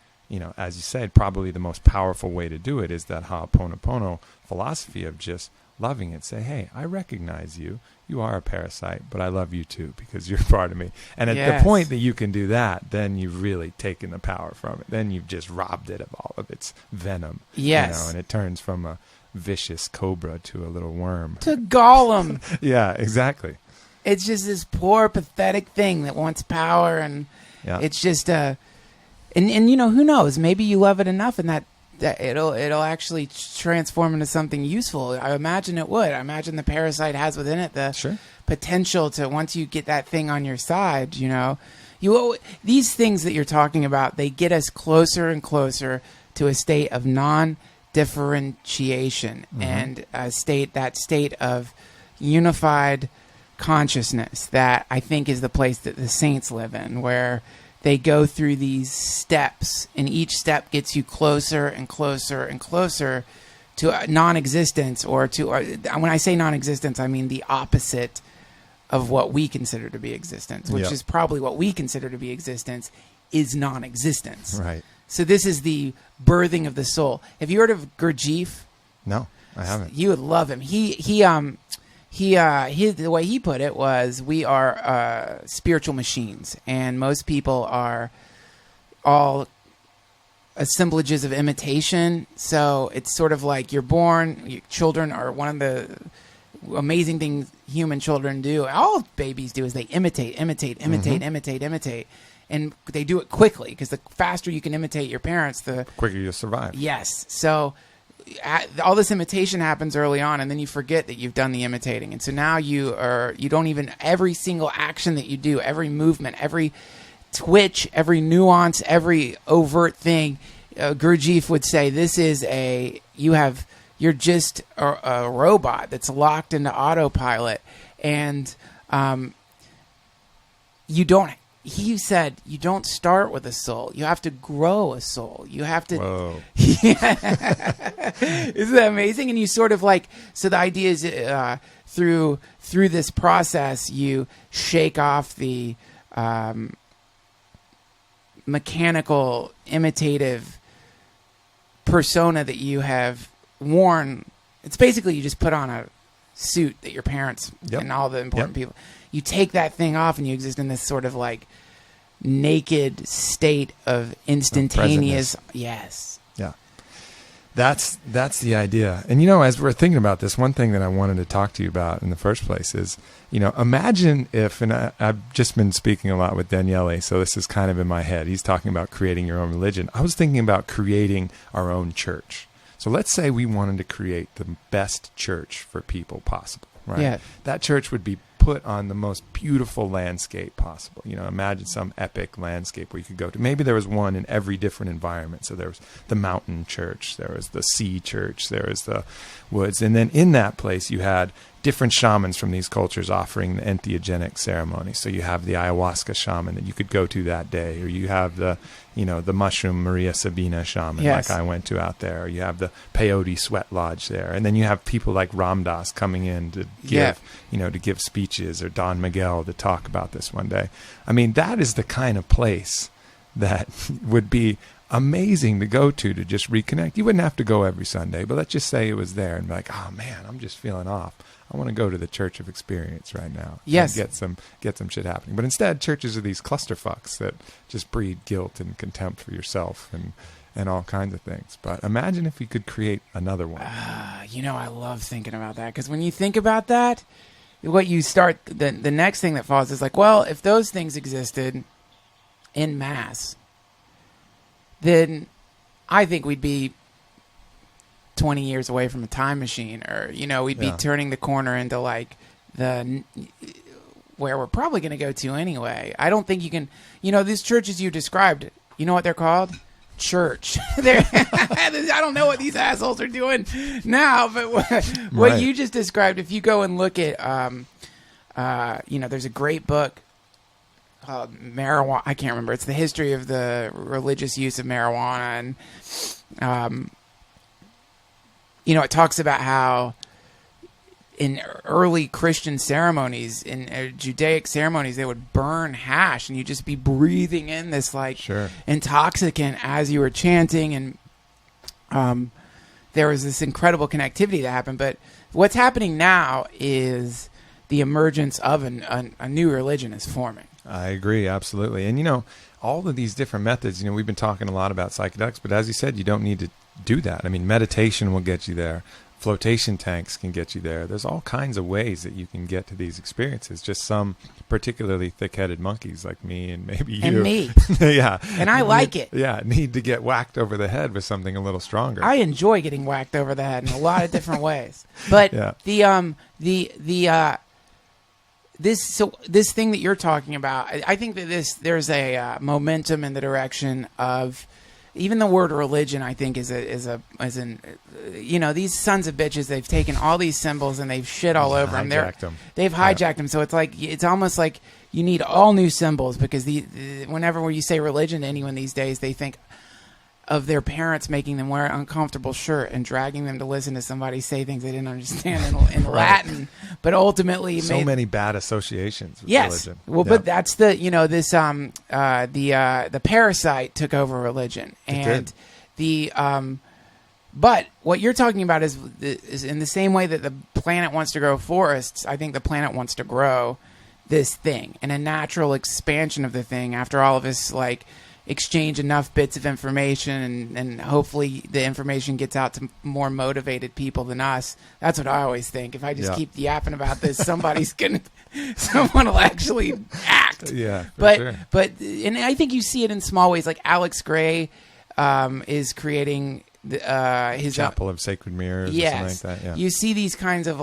as you said, probably the most powerful way to do it is that Ho'oponopono philosophy of just loving it. Say, hey, I recognize you. You are a parasite, but I love you too because you're part of me. And at the point that you can do that, then you've really taken the power from it. Then you've just robbed it of all of its venom. Yes. And it turns from a vicious cobra to a little worm. To Gollum. Yeah, exactly. It's just this poor, pathetic thing that wants power, and it's just and who knows? Maybe you love it enough, and that it'll actually transform into something useful. I imagine it would. I imagine the parasite has within it the potential to, once you get that thing on your side, these things that you're talking about, they get us closer and closer to a state of non-differentiation and that state of unified consciousness that I think is the place that the saints live in, where they go through these steps, and each step gets you closer and closer and closer to non-existence, or when I say non-existence, I mean the opposite of what we consider to be existence, which is probably what we consider to be existence is non-existence. Right. So this is the birthing of the soul. Have you heard of Gurdjieff? No, I haven't. You would love him. The way he put it was, we are spiritual machines, and most people are all assemblages of imitation. So it's sort of like you're born, children are one of the amazing things human children do. All babies do is they imitate. And they do it quickly, because the faster you can imitate your parents, the quicker you'll survive. Yes. So all this imitation happens early on, and then you forget that you've done the imitating, and so now you don't even, every single action that you do, every movement, every twitch, every nuance, every overt thing, Gurdjieff would say, this is you're just a robot that's locked into autopilot, and he said, you don't start with a soul. You have to grow a soul. You have to. Whoa. Isn't that amazing? And you sort of so the idea is through this process, you shake off the mechanical, imitative persona that you have worn. It's basically, you just put on a suit that your parents and all the important people. You take that thing off, and you exist in this sort of naked state of instantaneous. Yes. Yeah. That's the idea. And, as we're thinking about this, one thing that I wanted to talk to you about in the first place is, imagine if, and I've just been speaking a lot with Daniele, so this is kind of in my head. He's talking about creating your own religion. I was thinking about creating our own church. So let's say we wanted to create the best church for people possible, right? Yeah. That church would be put on the most beautiful landscape possible. Imagine some epic landscape where you could go to. Maybe there was one in every different environment. So there was the mountain church, there was the sea church, there was the woods. And then in that place you had different shamans from these cultures offering the entheogenic ceremony. So you have the ayahuasca shaman that you could go to that day, or you have the mushroom Maria Sabina shaman, yes, like I went to out there. Or you have the peyote sweat lodge there. And then you have people like Ram Dass coming in to give, to give speeches, or Don Miguel to talk about this one day. I mean, that is the kind of place that would be amazing to go to just reconnect. You wouldn't have to go every Sunday, but let's just say it was there and be like, oh man, I'm just feeling off. I want to go to the Church of Experience right now. Yes. And get some shit happening. But instead, churches are these clusterfucks that just breed guilt and contempt for yourself and all kinds of things. But imagine if we could create another one. I love thinking about that, because when you think about that, what you start, the next thing that follows is like, well, if those things existed in mass, then I think we'd be 20 years away from a time machine, or we'd be turning the corner into like where we're probably going to go to anyway. I don't think you can, these churches you described, you know what they're called? Church. I don't know what these assholes are doing now, but what you just described, if you go and look at there's a great book called Marijuana. I can't remember. It's the history of the religious use of marijuana, and it talks about how in early Christian ceremonies, in Judaic ceremonies, they would burn hash, and you'd just be breathing in this intoxicant as you were chanting, and there was this incredible connectivity that happened. But what's happening now is the emergence of a new religion is forming. I agree, absolutely. And, all of these different methods, we've been talking a lot about psychedelics, but as you said, you don't need to do that. I mean, meditation will get you there. Flotation tanks can get you there. There's all kinds of ways that you can get to these experiences. Just some particularly thick-headed monkeys like me and maybe you. And me. Yeah. And I like it. Yeah, need to get whacked over the head with something a little stronger. I enjoy getting whacked over the head in a lot of different ways. But this thing that you're talking about, I think that there's a momentum in the direction of, even the word religion, I think, is these sons of bitches, they've taken all these symbols and they've shit all over them. They've hijacked them. So it's almost like you need all new symbols, because whenever you say religion to anyone these days, they think of their parents making them wear an uncomfortable shirt and dragging them to listen to somebody say things they didn't understand in Latin, but ultimately many bad associations with religion. Well, but that's the the parasite took over religion, and but what you're talking about is in the same way that the planet wants to grow forests. I think the planet wants to grow this thing, and a natural expansion of the thing after all of us exchange enough bits of information, and hopefully the information gets out to more motivated people than us. That's what I always think. If I just keep yapping about this, someone will actually act. Yeah, but and I think you see it in small ways. Like Alex Gray is creating his Chapel of Sacred Mirrors. Yes, or something like that. Yeah. You see these kinds of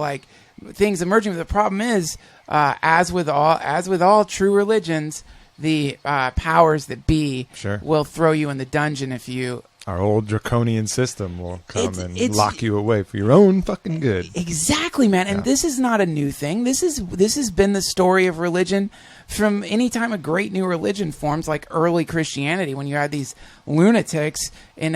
things emerging. But the problem is, as with all true religions, the powers that be will throw you in the dungeon if you... Our old draconian system will come and lock you away for your own fucking good. Exactly, man. And this is not a new thing. This has been the story of religion from any time a great new religion forms, like early Christianity, when you had these lunatics in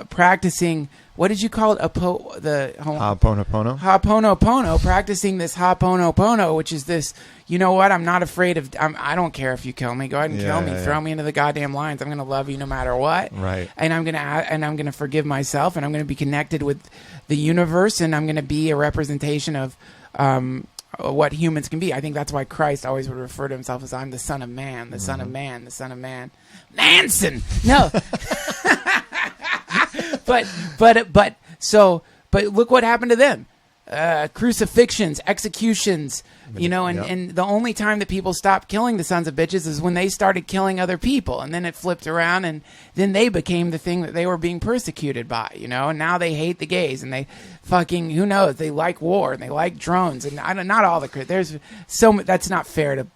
practicing... What did you call it? Ha'ponopono? Ha'ponopono, practicing this ha'ponopono, which is this, you know what, I'm not afraid of, I don't care if you kill me. Go ahead and kill me. Throw me into the goddamn lions. I'm going to love you no matter what. Right. And I'm going to forgive myself, and I'm going to be connected with the universe, and I'm going to be a representation of what humans can be. I think that's why Christ always would refer to himself as, I'm the Son of Man, the Son of Man, the Son of Man. Manson! No. but look what happened to them. Crucifixions, executions, and the only time that people stopped killing the sons of bitches is when they started killing other people, and then it flipped around, and then they became the thing that they were being persecuted by, and now they hate the gays, and they fucking, who knows, they like war, and they like drones, and not all the, there's so much, that's not fair to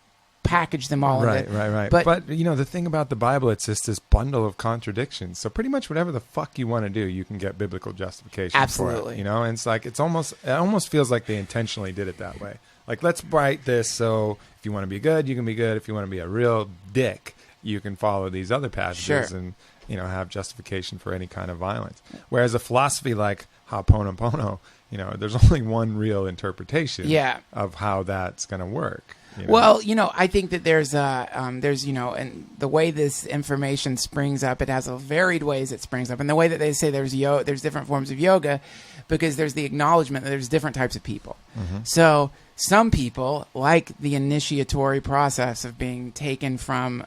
package them all. Right. But the thing about the Bible, it's just this bundle of contradictions. So pretty much whatever the fuck you want to do, you can get biblical justification. Absolutely. For it, and it's like it almost feels like they intentionally did it that way. Like, let's write this so if you want to be good, you can be good. If you want to be a real dick, you can follow these other passages and have justification for any kind of violence. Whereas a philosophy like Ho'oponopono, there's only one real interpretation of how that's going to work. Well, I think that there's and the way this information springs up, it has a varied ways it springs up, and the way that they say there's different forms of yoga, because there's the acknowledgement that there's different types of people. Mm-hmm. So some people like the initiatory process of being taken from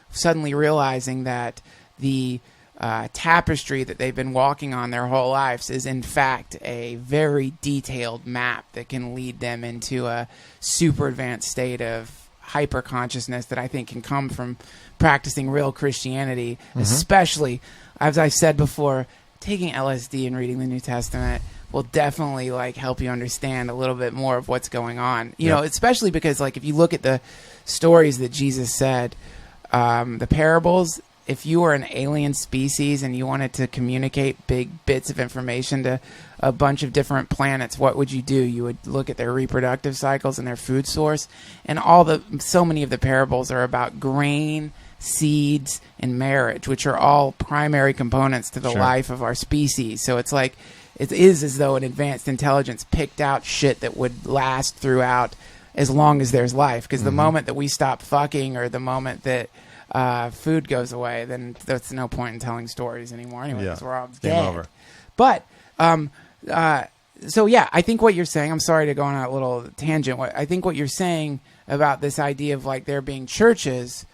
suddenly realizing that the tapestry that they've been walking on their whole lives is in fact a very detailed map that can lead them into a super advanced state of hyper consciousness that I think can come from practicing real Christianity, especially, as I said before, taking LSD and reading the New Testament will definitely help you understand a little bit more of what's going on. You know, especially because if you look at the stories that Jesus said, the parables, if you were an alien species and you wanted to communicate big bits of information to a bunch of different planets, what would you do? You would look at their reproductive cycles and their food source, and so many of the parables are about grain, seeds, and marriage, which are all primary components to the life of our species. So it's like it is as though an advanced intelligence picked out shit that would last throughout as long as there's life. Because the moment that we stop fucking, or the moment that food goes away, then there's no point in telling stories anymore anyway, because we're all dead. Game over. But so I think what you're saying, I'm sorry to go on a little tangent, I think what you're saying about this idea of there being churches,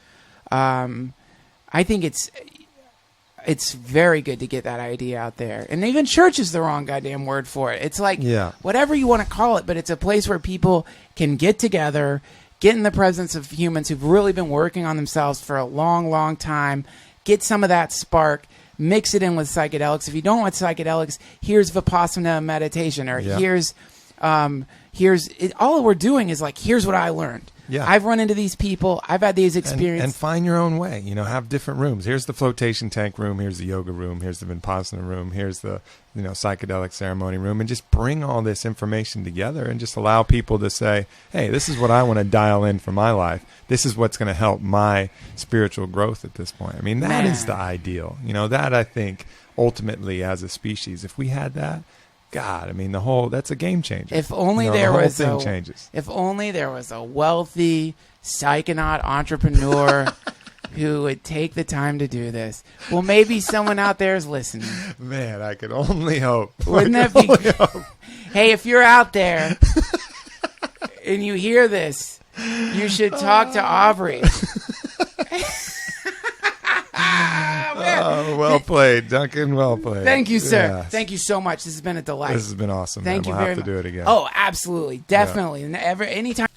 I think it's very good to get that idea out there. And even church is the wrong goddamn word for it. It's whatever you want to call it, but it's a place where people can get together, get in the presence of humans who've really been working on themselves for a long, long time, get some of that spark, mix it in with psychedelics. If you don't want psychedelics, here's Vipassana meditation, or here's all we're doing is here's what I learned. Yeah. I've run into these people. I've had these experiences. And find your own way. Have different rooms. Here's the flotation tank room. Here's the yoga room. Here's the Vipassana room. Here's the psychedelic ceremony room. And just bring all this information together and just allow people to say, hey, this is what I want to dial in for my life. This is what's going to help my spiritual growth at this point. I mean, that is the ideal. That I think ultimately as a species, if we had that, God, I mean, that's a game changer. If only changes. If only there was a wealthy psychonaut entrepreneur who would take the time to do this. Well, maybe someone out there is listening. Man, I could only hope. Wouldn't that be? Hey, if you're out there and you hear this, you should talk to Aubrey. Well played, Duncan. Well played. Thank you, sir. Yeah. Thank you so much. This has been a delight. This has been awesome. Thank you very much. We'll have to do it again. Oh, absolutely. Definitely. Yeah. Anytime.